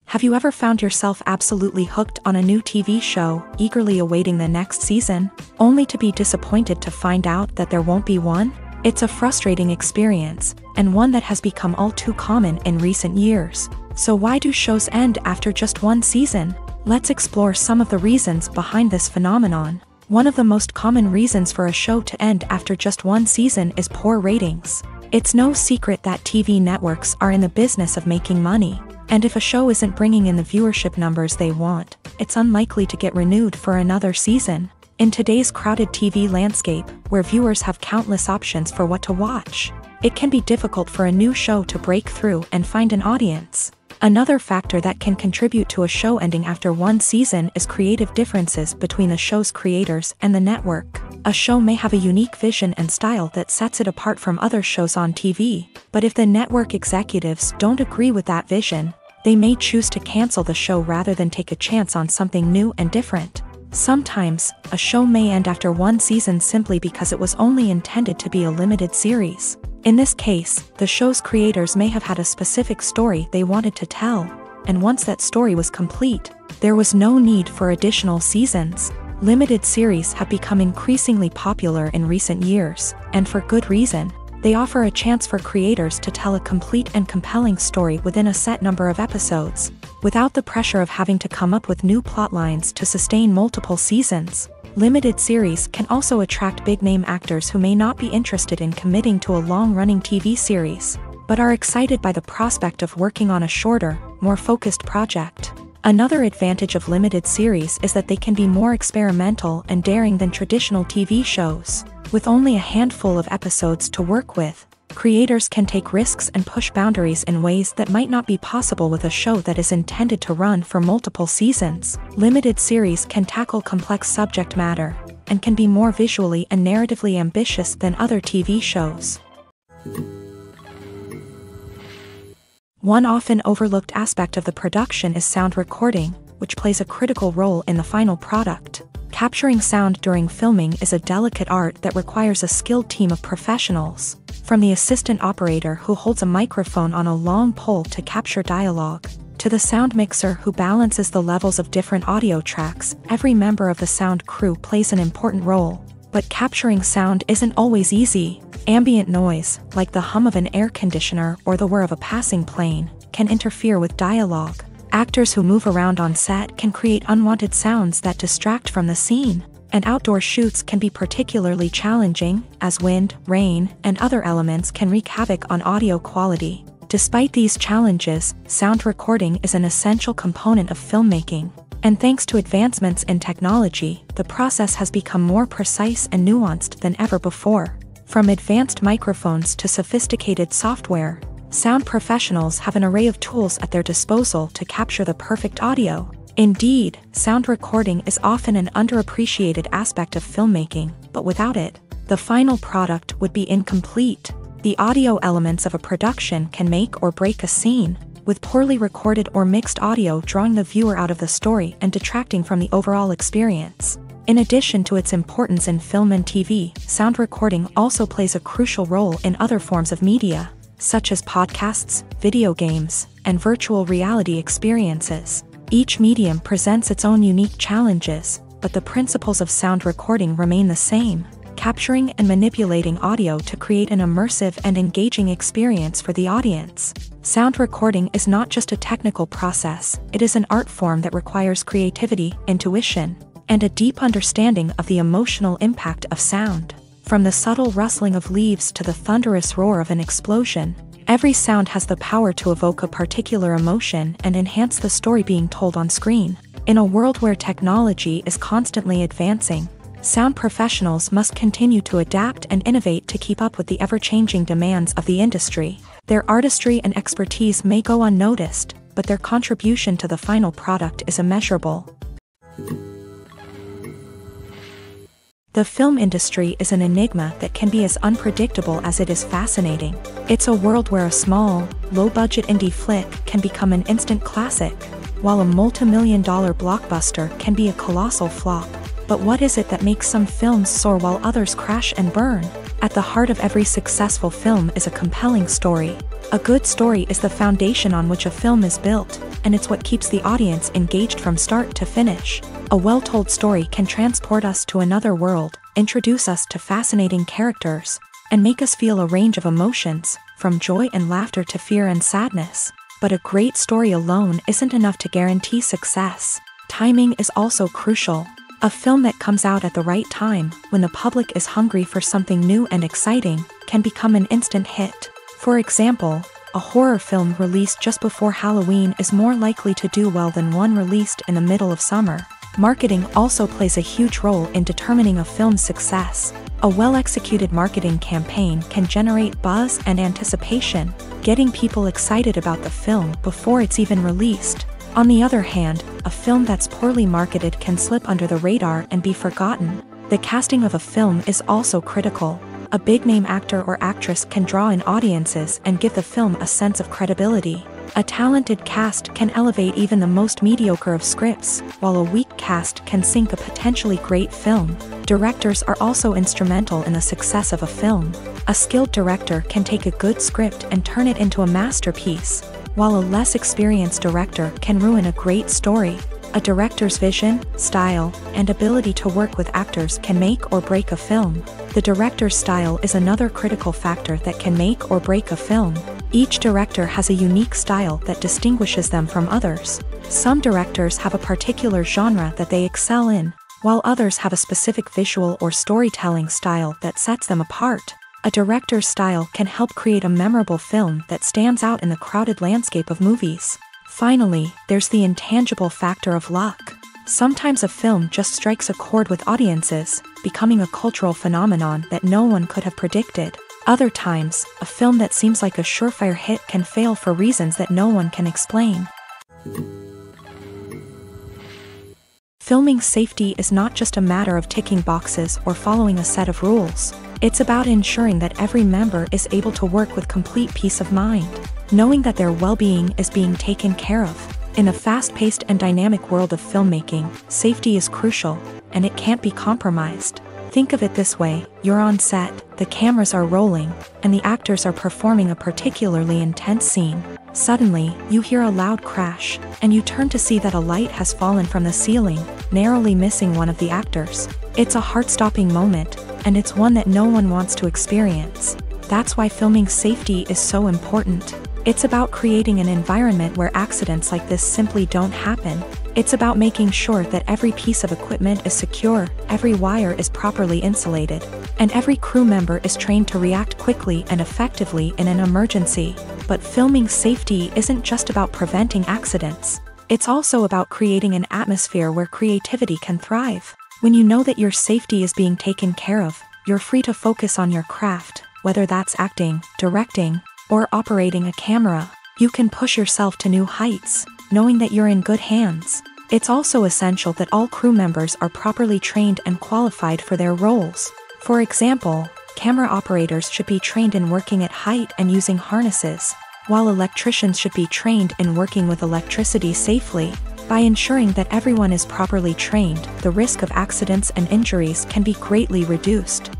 Have you ever found yourself absolutely hooked on a new TV show, eagerly awaiting the next season, only to be disappointed to find out that there won't be one? It's a frustrating experience, and one that has become all too common in recent years. So why do shows end after just one season? Let's explore some of the reasons behind this phenomenon. One of the most common reasons for a show to end after just one season is poor ratings. It's no secret that TV networks are in the business of making money. And if a show isn't bringing in the viewership numbers they want, it's unlikely to get renewed for another season. In today's crowded TV landscape, where viewers have countless options for what to watch, it can be difficult for a new show to break through and find an audience. Another factor that can contribute to a show ending after one season is creative differences between the show's creators and the network. A show may have a unique vision and style that sets it apart from other shows on TV, but if the network executives don't agree with that vision, they may choose to cancel the show rather than take a chance on something new and different. Sometimes, a show may end after one season simply because it was only intended to be a limited series. In this case, the show's creators may have had a specific story they wanted to tell, and once that story was complete, there was no need for additional seasons. Limited series have become increasingly popular in recent years, and for good reason. They offer a chance for creators to tell a complete and compelling story within a set number of episodes, without the pressure of having to come up with new plotlines to sustain multiple seasons. Limited series can also attract big-name actors who may not be interested in committing to a long-running TV series, but are excited by the prospect of working on a shorter, more focused project. Another advantage of limited series is that they can be more experimental and daring than traditional TV shows. With only a handful of episodes to work with, creators can take risks and push boundaries in ways that might not be possible with a show that is intended to run for multiple seasons. Limited series can tackle complex subject matter, and can be more visually and narratively ambitious than other TV shows. One often overlooked aspect of the production is sound recording, which plays a critical role in the final product. Capturing sound during filming is a delicate art that requires a skilled team of professionals. From the assistant operator who holds a microphone on a long pole to capture dialogue, to the sound mixer who balances the levels of different audio tracks, every member of the sound crew plays an important role. But capturing sound isn't always easy. Ambient noise, like the hum of an air conditioner or the whir of a passing plane, can interfere with dialogue. Actors who move around on set can create unwanted sounds that distract from the scene. And outdoor shoots can be particularly challenging, as wind, rain, and other elements can wreak havoc on audio quality. Despite these challenges, sound recording is an essential component of filmmaking. And thanks to advancements in technology, the process has become more precise and nuanced than ever before. From advanced microphones to sophisticated software, sound professionals have an array of tools at their disposal to capture the perfect audio. Indeed, sound recording is often an underappreciated aspect of filmmaking, but without it, the final product would be incomplete. The audio elements of a production can make or break a scene, with poorly recorded or mixed audio drawing the viewer out of the story and detracting from the overall experience. In addition to its importance in film and TV, sound recording also plays a crucial role in other forms of media, such as podcasts, video games, and virtual reality experiences. Each medium presents its own unique challenges, but the principles of sound recording remain the same, capturing and manipulating audio to create an immersive and engaging experience for the audience. Sound recording is not just a technical process, it is an art form that requires creativity, intuition, and a deep understanding of the emotional impact of sound. From the subtle rustling of leaves to the thunderous roar of an explosion, every sound has the power to evoke a particular emotion and enhance the story being told on screen. In a world where technology is constantly advancing, sound professionals must continue to adapt and innovate to keep up with the ever-changing demands of the industry. Their artistry and expertise may go unnoticed, but their contribution to the final product is immeasurable. The film industry is an enigma that can be as unpredictable as it is fascinating. It's a world where a small, low-budget indie flick can become an instant classic, while a multi-million-dollar blockbuster can be a colossal flop. But what is it that makes some films soar while others crash and burn? At the heart of every successful film is a compelling story. A good story is the foundation on which a film is built, and it's what keeps the audience engaged from start to finish. A well-told story can transport us to another world, introduce us to fascinating characters, and make us feel a range of emotions, from joy and laughter to fear and sadness. But a great story alone isn't enough to guarantee success. Timing is also crucial. A film that comes out at the right time, when the public is hungry for something new and exciting, can become an instant hit. For example, a horror film released just before Halloween is more likely to do well than one released in the middle of summer. Marketing also plays a huge role in determining a film's success. A well-executed marketing campaign can generate buzz and anticipation, getting people excited about the film before it's even released. On the other hand, a film that's poorly marketed can slip under the radar and be forgotten. The casting of a film is also critical. A big-name actor or actress can draw in audiences and give the film a sense of credibility. A talented cast can elevate even the most mediocre of scripts, while a weak cast can sink a potentially great film. Directors are also instrumental in the success of a film. A skilled director can take a good script and turn it into a masterpiece, while a less experienced director can ruin a great story. A director's vision, style, and ability to work with actors can make or break a film. The director's style is another critical factor that can make or break a film. Each director has a unique style that distinguishes them from others. Some directors have a particular genre that they excel in, while others have a specific visual or storytelling style that sets them apart. A director's style can help create a memorable film that stands out in the crowded landscape of movies. Finally, there's the intangible factor of luck. Sometimes a film just strikes a chord with audiences, becoming a cultural phenomenon that no one could have predicted. Other times, a film that seems like a surefire hit can fail for reasons that no one can explain. Filming safety is not just a matter of ticking boxes or following a set of rules. It's about ensuring that every member is able to work with complete peace of mind, knowing that their well-being is being taken care of. In a fast-paced and dynamic world of filmmaking, safety is crucial, and it can't be compromised. Think of it this way: you're on set, the cameras are rolling, and the actors are performing a particularly intense scene. Suddenly, you hear a loud crash, and you turn to see that a light has fallen from the ceiling, narrowly missing one of the actors. It's a heart-stopping moment, and it's one that no one wants to experience. That's why filming safety is so important. It's about creating an environment where accidents like this simply don't happen. It's about making sure that every piece of equipment is secure, every wire is properly insulated, and every crew member is trained to react quickly and effectively in an emergency. But filming safety isn't just about preventing accidents. It's also about creating an atmosphere where creativity can thrive. When you know that your safety is being taken care of, you're free to focus on your craft, whether that's acting, directing, or operating a camera. You can push yourself to new heights, knowing that you're in good hands. It's also essential that all crew members are properly trained and qualified for their roles. For example, camera operators should be trained in working at height and using harnesses, while electricians should be trained in working with electricity safely. By ensuring that everyone is properly trained, the risk of accidents and injuries can be greatly reduced.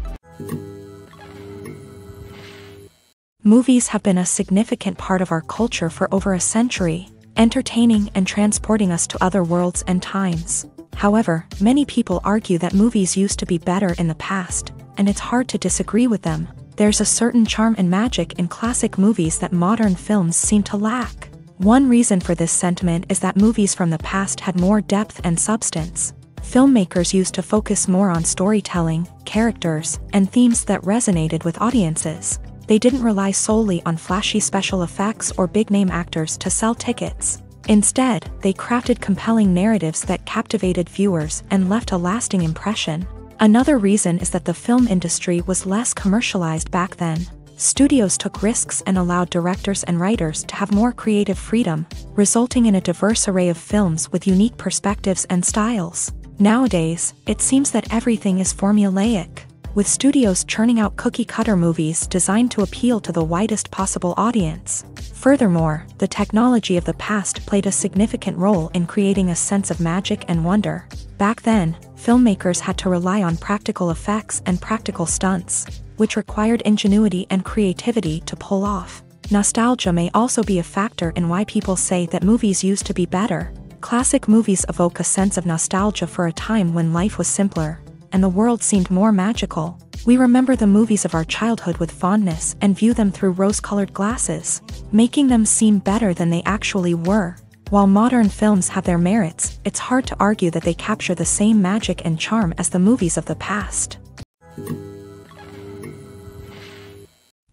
Movies have been a significant part of our culture for over a century, entertaining and transporting us to other worlds and times. However, many people argue that movies used to be better in the past, and it's hard to disagree with them. There's a certain charm and magic in classic movies that modern films seem to lack. One reason for this sentiment is that movies from the past had more depth and substance. Filmmakers used to focus more on storytelling, characters, and themes that resonated with audiences. They didn't rely solely on flashy special effects or big-name actors to sell tickets. Instead, they crafted compelling narratives that captivated viewers and left a lasting impression. Another reason is that the film industry was less commercialized back then. Studios took risks and allowed directors and writers to have more creative freedom, resulting in a diverse array of films with unique perspectives and styles. Nowadays, it seems that everything is formulaic, with studios churning out cookie-cutter movies designed to appeal to the widest possible audience. Furthermore, the technology of the past played a significant role in creating a sense of magic and wonder. Back then, filmmakers had to rely on practical effects and practical stunts, which required ingenuity and creativity to pull off. Nostalgia may also be a factor in why people say that movies used to be better. Classic movies evoke a sense of nostalgia for a time when life was simpler, and the world seemed more magical. We remember the movies of our childhood with fondness and view them through rose-colored glasses, making them seem better than they actually were. While modern films have their merits, it's hard to argue that they capture the same magic and charm as the movies of the past.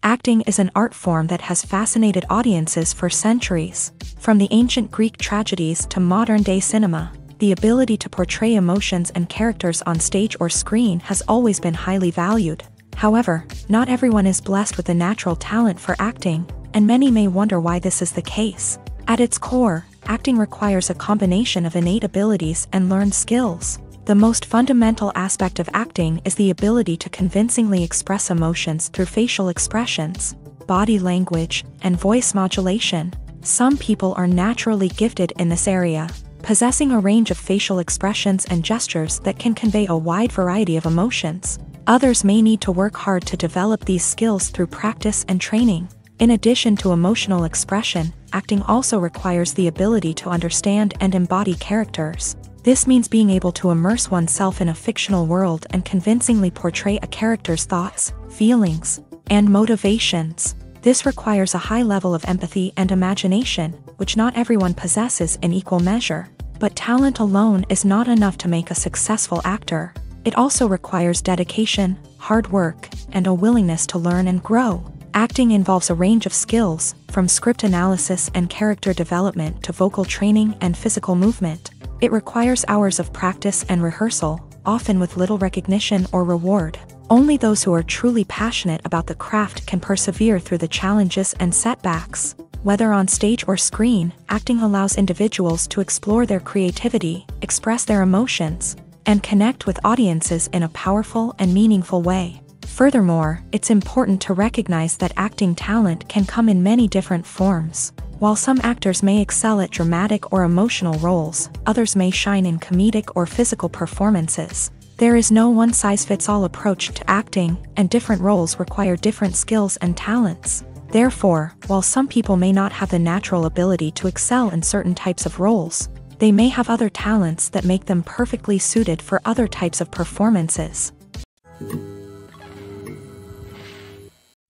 Acting is an art form that has fascinated audiences for centuries. From the ancient Greek tragedies to modern-day cinema, the ability to portray emotions and characters on stage or screen has always been highly valued. However, not everyone is blessed with the natural talent for acting, and many may wonder why this is the case. At its core, acting requires a combination of innate abilities and learned skills. The most fundamental aspect of acting is the ability to convincingly express emotions through facial expressions, body language, and voice modulation. Some people are naturally gifted in this area, possessing a range of facial expressions and gestures that can convey a wide variety of emotions. Others may need to work hard to develop these skills through practice and training. In addition to emotional expression, acting also requires the ability to understand and embody characters. This means being able to immerse oneself in a fictional world and convincingly portray a character's thoughts, feelings, and motivations. This requires a high level of empathy and imagination, which not everyone possesses in equal measure. But talent alone is not enough to make a successful actor. It also requires dedication, hard work, and a willingness to learn and grow. Acting involves a range of skills, from script analysis and character development to vocal training and physical movement. It requires hours of practice and rehearsal, often with little recognition or reward. Only those who are truly passionate about the craft can persevere through the challenges and setbacks. Whether on stage or screen, acting allows individuals to explore their creativity, express their emotions, and connect with audiences in a powerful and meaningful way. Furthermore, it's important to recognize that acting talent can come in many different forms. While some actors may excel at dramatic or emotional roles, others may shine in comedic or physical performances. There is no one-size-fits-all approach to acting, and different roles require different skills and talents. Therefore, while some people may not have the natural ability to excel in certain types of roles, they may have other talents that make them perfectly suited for other types of performances.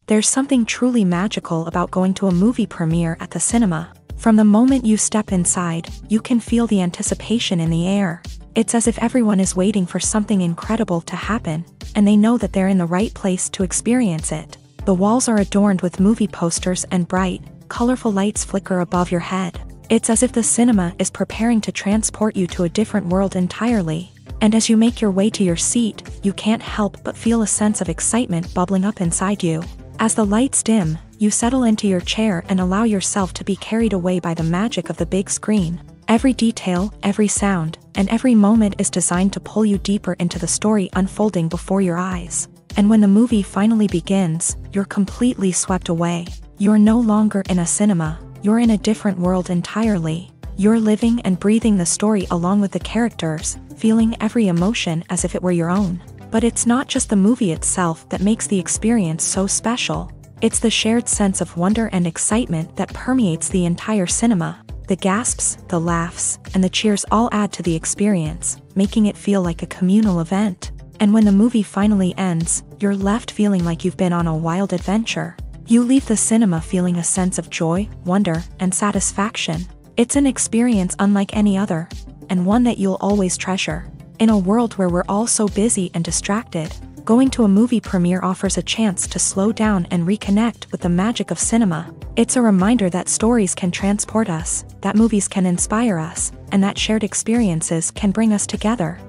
There's something truly magical about going to a movie premiere at the cinema. From the moment you step inside, you can feel the anticipation in the air. It's as if everyone is waiting for something incredible to happen, and they know that they're in the right place to experience it. The walls are adorned with movie posters and bright, colorful lights flicker above your head. It's as if the cinema is preparing to transport you to a different world entirely. And as you make your way to your seat, you can't help but feel a sense of excitement bubbling up inside you. As the lights dim, you settle into your chair and allow yourself to be carried away by the magic of the big screen. Every detail, every sound, and every moment is designed to pull you deeper into the story unfolding before your eyes. And when the movie finally begins, you're completely swept away. You're no longer in a cinema, you're in a different world entirely. You're living and breathing the story along with the characters, feeling every emotion as if it were your own. But it's not just the movie itself that makes the experience so special. It's the shared sense of wonder and excitement that permeates the entire cinema. The gasps, the laughs, and the cheers all add to the experience, making it feel like a communal event. And when the movie finally ends, you're left feeling like you've been on a wild adventure. You leave the cinema feeling a sense of joy, wonder, and satisfaction. It's an experience unlike any other, and one that you'll always treasure. In a world where we're all so busy and distracted, going to a movie premiere offers a chance to slow down and reconnect with the magic of cinema. It's a reminder that stories can transport us, that movies can inspire us, and that shared experiences can bring us together.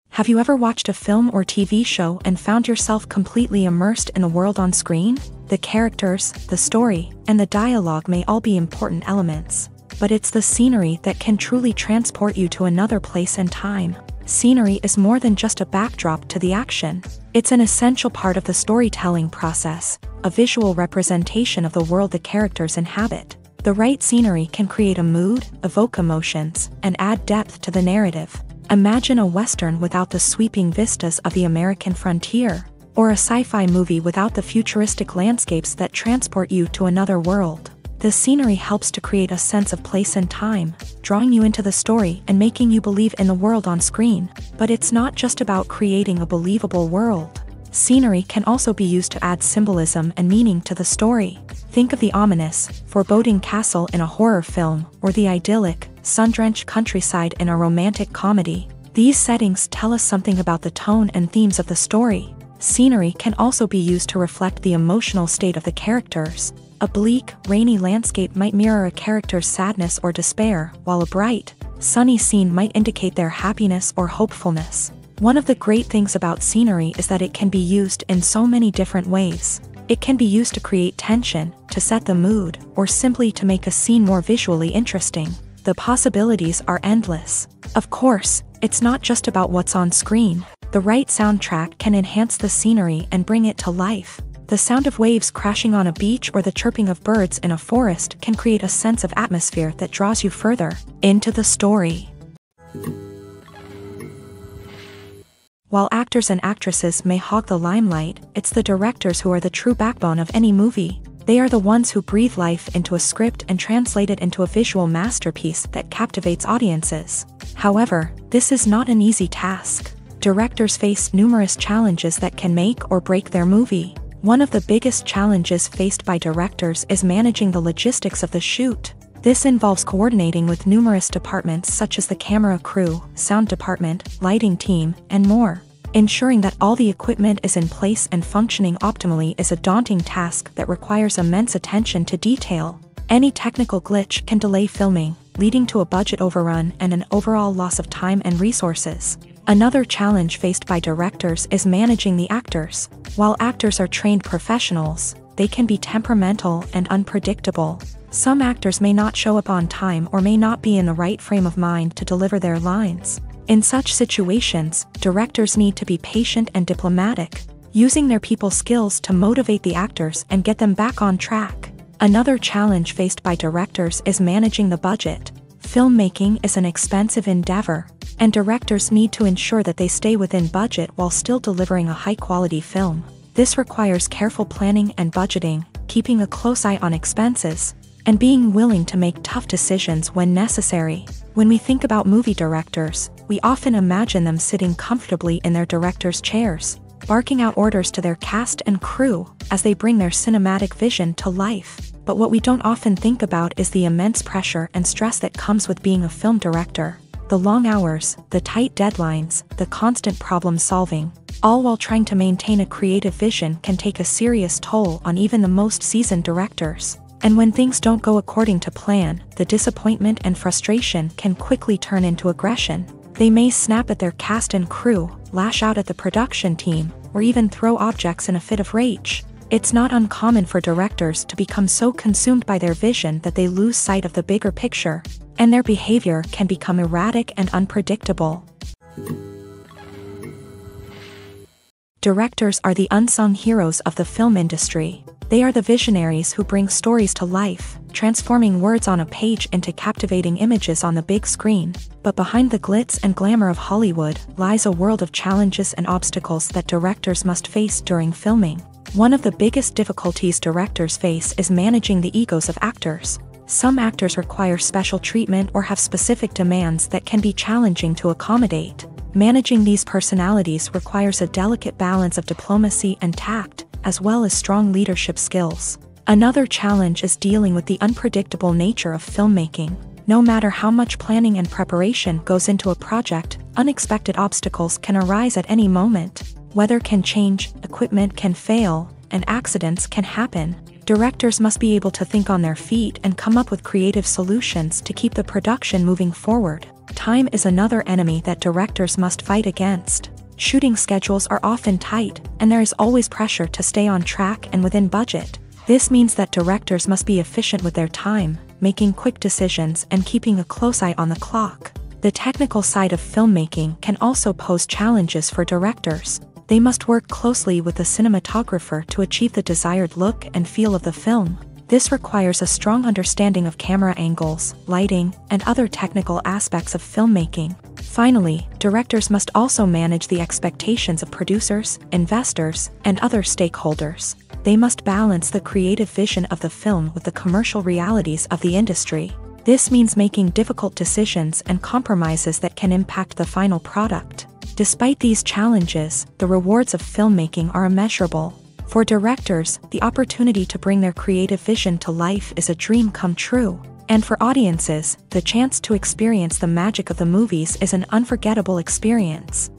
Have you ever watched a film or TV show and found yourself completely immersed in the world on screen? The characters, the story, and the dialogue may all be important elements, but it's the scenery that can truly transport you to another place and time. Scenery is more than just a backdrop to the action. It's an essential part of the storytelling process, a visual representation of the world the characters inhabit. The right scenery can create a mood, evoke emotions, and add depth to the narrative. Imagine a Western without the sweeping vistas of the American frontier, or a sci-fi movie without the futuristic landscapes that transport you to another world. The scenery helps to create a sense of place and time, drawing you into the story and making you believe in the world on screen. But it's not just about creating a believable world. Scenery can also be used to add symbolism and meaning to the story. Think of the ominous, foreboding castle in a horror film, or the idyllic, sun-drenched countryside in a romantic comedy. These settings tell us something about the tone and themes of the story. Scenery can also be used to reflect the emotional state of the characters. A bleak, rainy landscape might mirror a character's sadness or despair, while a bright, sunny scene might indicate their happiness or hopefulness. One of the great things about scenery is that it can be used in so many different ways. It can be used to create tension, to set the mood, or simply to make a scene more visually interesting. The possibilities are endless. Of course, it's not just about what's on screen. The right soundtrack can enhance the scenery and bring it to life. The sound of waves crashing on a beach or the chirping of birds in a forest can create a sense of atmosphere that draws you further into the story. While actors and actresses may hog the limelight, it's the directors who are the true backbone of any movie. They are the ones who breathe life into a script and translate it into a visual masterpiece that captivates audiences. However, this is not an easy task. Directors face numerous challenges that can make or break their movie. One of the biggest challenges faced by directors is managing the logistics of the shoot. This involves coordinating with numerous departments such as the camera crew, sound department, lighting team, and more. Ensuring that all the equipment is in place and functioning optimally is a daunting task that requires immense attention to detail. Any technical glitch can delay filming, leading to a budget overrun and an overall loss of time and resources. Another challenge faced by directors is managing the actors. While actors are trained professionals, they can be temperamental and unpredictable. Some actors may not show up on time or may not be in the right frame of mind to deliver their lines. In such situations, directors need to be patient and diplomatic, using their people skills to motivate the actors and get them back on track. Another challenge faced by directors is managing the budget. Filmmaking is an expensive endeavor, and directors need to ensure that they stay within budget while still delivering a high-quality film. This requires careful planning and budgeting, keeping a close eye on expenses, and being willing to make tough decisions when necessary. When we think about movie directors, we often imagine them sitting comfortably in their director's chairs, barking out orders to their cast and crew as they bring their cinematic vision to life. But what we don't often think about is the immense pressure and stress that comes with being a film director. The long hours, the tight deadlines, the constant problem solving, all while trying to maintain a creative vision can take a serious toll on even the most seasoned directors. And when things don't go according to plan, the disappointment and frustration can quickly turn into aggression. They may snap at their cast and crew, lash out at the production team, or even throw objects in a fit of rage. It's not uncommon for directors to become so consumed by their vision that they lose sight of the bigger picture, and their behavior can become erratic and unpredictable. Directors are the unsung heroes of the film industry. They are the visionaries who bring stories to life, transforming words on a page into captivating images on the big screen. But behind the glitz and glamour of Hollywood lies a world of challenges and obstacles that directors must face during filming. One of the biggest difficulties directors face is managing the egos of actors. Some actors require special treatment or have specific demands that can be challenging to accommodate. Managing these personalities requires a delicate balance of diplomacy and tact, as well as strong leadership skills. Another challenge is dealing with the unpredictable nature of filmmaking. No matter how much planning and preparation goes into a project, unexpected obstacles can arise at any moment. Weather can change, equipment can fail, and accidents can happen. Directors must be able to think on their feet and come up with creative solutions to keep the production moving forward. Time is another enemy that directors must fight against. Shooting schedules are often tight, and there is always pressure to stay on track and within budget. This means that directors must be efficient with their time, making quick decisions and keeping a close eye on the clock. The technical side of filmmaking can also pose challenges for directors. They must work closely with the cinematographer to achieve the desired look and feel of the film. This requires a strong understanding of camera angles, lighting, and other technical aspects of filmmaking. Finally, directors must also manage the expectations of producers, investors, and other stakeholders. They must balance the creative vision of the film with the commercial realities of the industry. This means making difficult decisions and compromises that can impact the final product. Despite these challenges, the rewards of filmmaking are immeasurable. For directors, the opportunity to bring their creative vision to life is a dream come true. And for audiences, the chance to experience the magic of the movies is an unforgettable experience.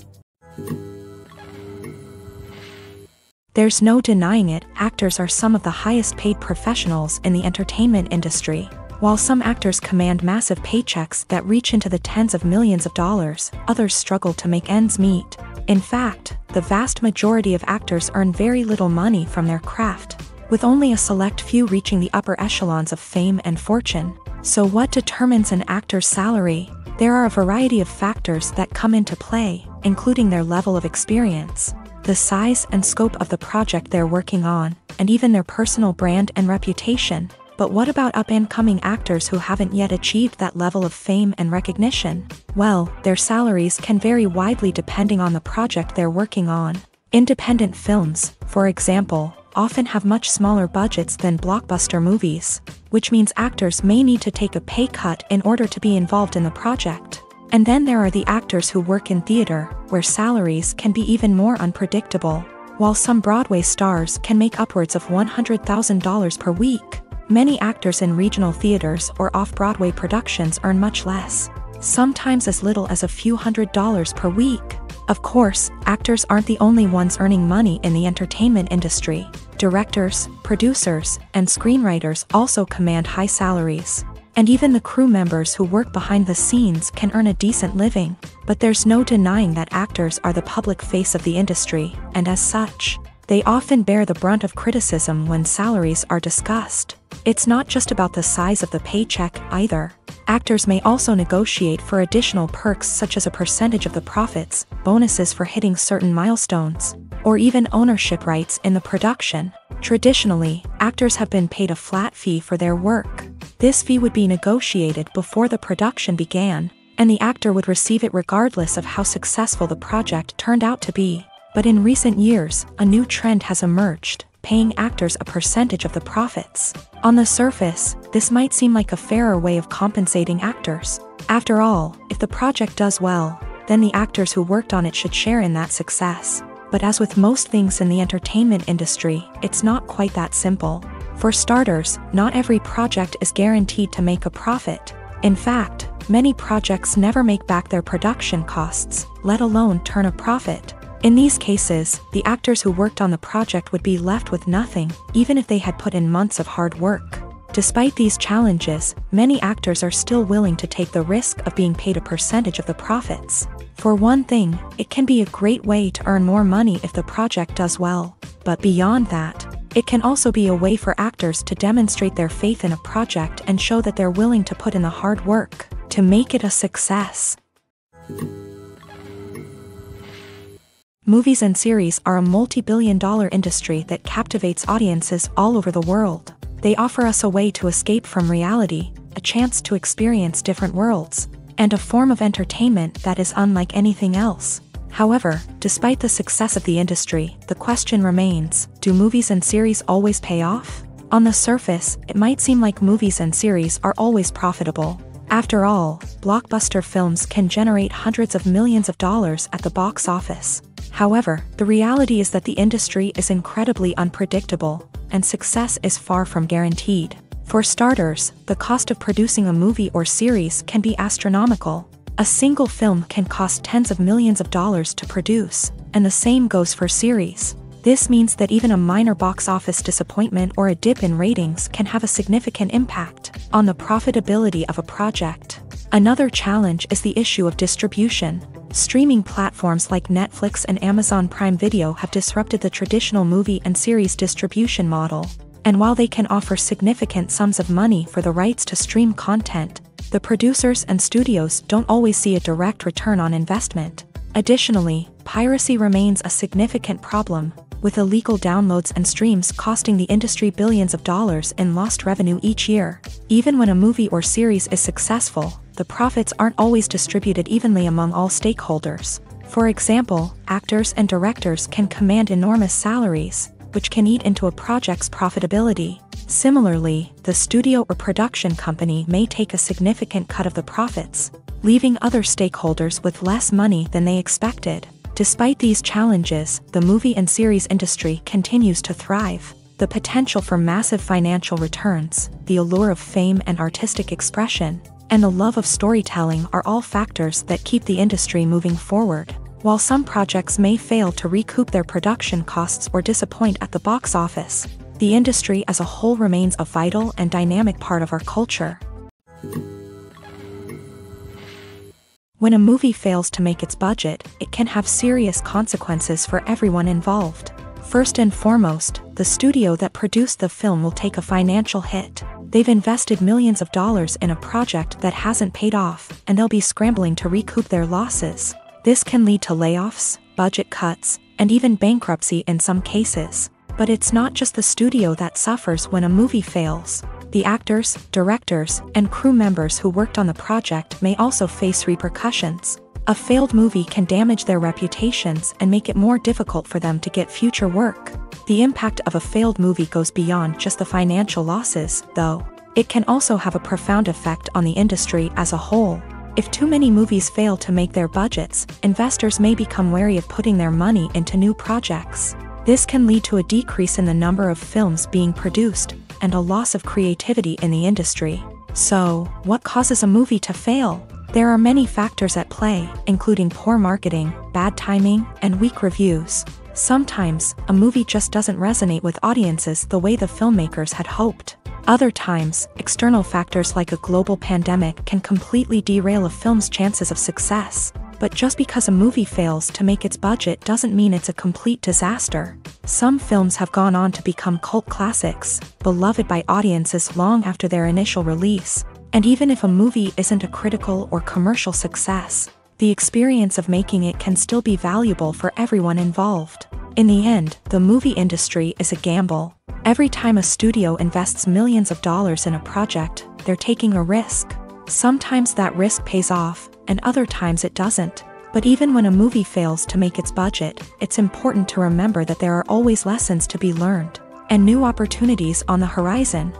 There's no denying it, actors are some of the highest paid professionals in the entertainment industry. While some actors command massive paychecks that reach into the tens of millions of dollars, others struggle to make ends meet. In fact, the vast majority of actors earn very little money from their craft, with only a select few reaching the upper echelons of fame and fortune. So what determines an actor's salary? There are a variety of factors that come into play, including their level of experience, the size and scope of the project they're working on, and even their personal brand and reputation. But what about up-and-coming actors who haven't yet achieved that level of fame and recognition? Well, their salaries can vary widely depending on the project they're working on. Independent films, for example, often have much smaller budgets than blockbuster movies, which means actors may need to take a pay cut in order to be involved in the project. And then there are the actors who work in theater, where salaries can be even more unpredictable. While some Broadway stars can make upwards of $100,000 per week, many actors in regional theaters or off-Broadway productions earn much less, sometimes as little as a few $100s per week. Of course, actors aren't the only ones earning money in the entertainment industry. Directors, producers, and screenwriters also command high salaries. And even the crew members who work behind the scenes can earn a decent living. But there's no denying that actors are the public face of the industry, and as such, They often bear the brunt of criticism when salaries are discussed. It's not just about the size of the paycheck either. Actors may also negotiate for additional perks such as a percentage of the profits, bonuses for hitting certain milestones, or even ownership rights in the production. Traditionally, actors have been paid a flat fee for their work. This fee would be negotiated before the production began, and the actor would receive it regardless of how successful the project turned out to be. But in recent years, a new trend has emerged, paying actors a percentage of the profits. On the surface, this might seem like a fairer way of compensating actors. After all, if the project does well, then the actors who worked on it should share in that success. But as with most things in the entertainment industry, it's not quite that simple. For starters, not every project is guaranteed to make a profit. In fact, many projects never make back their production costs, let alone turn a profit. In these cases, the actors who worked on the project would be left with nothing, even if they had put in months of hard work. Despite these challenges, many actors are still willing to take the risk of being paid a percentage of the profits. For one thing, it can be a great way to earn more money if the project does well. But beyond that, it can also be a way for actors to demonstrate their faith in a project and show that they're willing to put in the hard work to make it a success. Movies and series are a multi-billion-dollar industry that captivates audiences all over the world. They offer us a way to escape from reality, a chance to experience different worlds, and a form of entertainment that is unlike anything else. However, despite the success of the industry, the question remains, do movies and series always pay off? On the surface, it might seem like movies and series are always profitable. After all, blockbuster films can generate hundreds of millions of dollars at the box office. However, the reality is that the industry is incredibly unpredictable, and success is far from guaranteed. For starters, the cost of producing a movie or series can be astronomical. A single film can cost tens of millions of dollars to produce, and the same goes for series. This means that even a minor box office disappointment or a dip in ratings can have a significant impact on the profitability of a project. Another challenge is the issue of distribution. Streaming platforms like Netflix and Amazon Prime Video have disrupted the traditional movie and series distribution model. And while they can offer significant sums of money for the rights to stream content, the producers and studios don't always see a direct return on investment. Additionally, piracy remains a significant problem, with illegal downloads and streams costing the industry billions of dollars in lost revenue each year. Even when a movie or series is successful, the profits aren't always distributed evenly among all stakeholders. For example, actors and directors can command enormous salaries, which can eat into a project's profitability. Similarly, the studio or production company may take a significant cut of the profits, leaving other stakeholders with less money than they expected. Despite these challenges, the movie and series industry continues to thrive. The potential for massive financial returns, the allure of fame and artistic expression, and the love of storytelling are all factors that keep the industry moving forward. While some projects may fail to recoup their production costs or disappoint at the box office, the industry as a whole remains a vital and dynamic part of our culture. When a movie fails to make its budget, it can have serious consequences for everyone involved. First and foremost, the studio that produced the film will take a financial hit. They've invested millions of dollars in a project that hasn't paid off, and they'll be scrambling to recoup their losses. This can lead to layoffs, budget cuts, and even bankruptcy in some cases. But it's not just the studio that suffers when a movie fails. The actors, directors, and crew members who worked on the project may also face repercussions. A failed movie can damage their reputations and make it more difficult for them to get future work. The impact of a failed movie goes beyond just the financial losses, though. It can also have a profound effect on the industry as a whole. If too many movies fail to make their budgets, investors may become wary of putting their money into new projects. This can lead to a decrease in the number of films being produced, and a loss of creativity in the industry. So, what causes a movie to fail? There are many factors at play, including poor marketing, bad timing, and weak reviews. Sometimes, a movie just doesn't resonate with audiences the way the filmmakers had hoped. Other times, external factors like a global pandemic can completely derail a film's chances of success. But just because a movie fails to make its budget doesn't mean it's a complete disaster. Some films have gone on to become cult classics, beloved by audiences long after their initial release. And even if a movie isn't a critical or commercial success, the experience of making it can still be valuable for everyone involved. In the end, the movie industry is a gamble. Every time a studio invests millions of dollars in a project, they're taking a risk. Sometimes that risk pays off, and other times it doesn't. But even when a movie fails to make its budget, it's important to remember that there are always lessons to be learned and new opportunities on the horizon.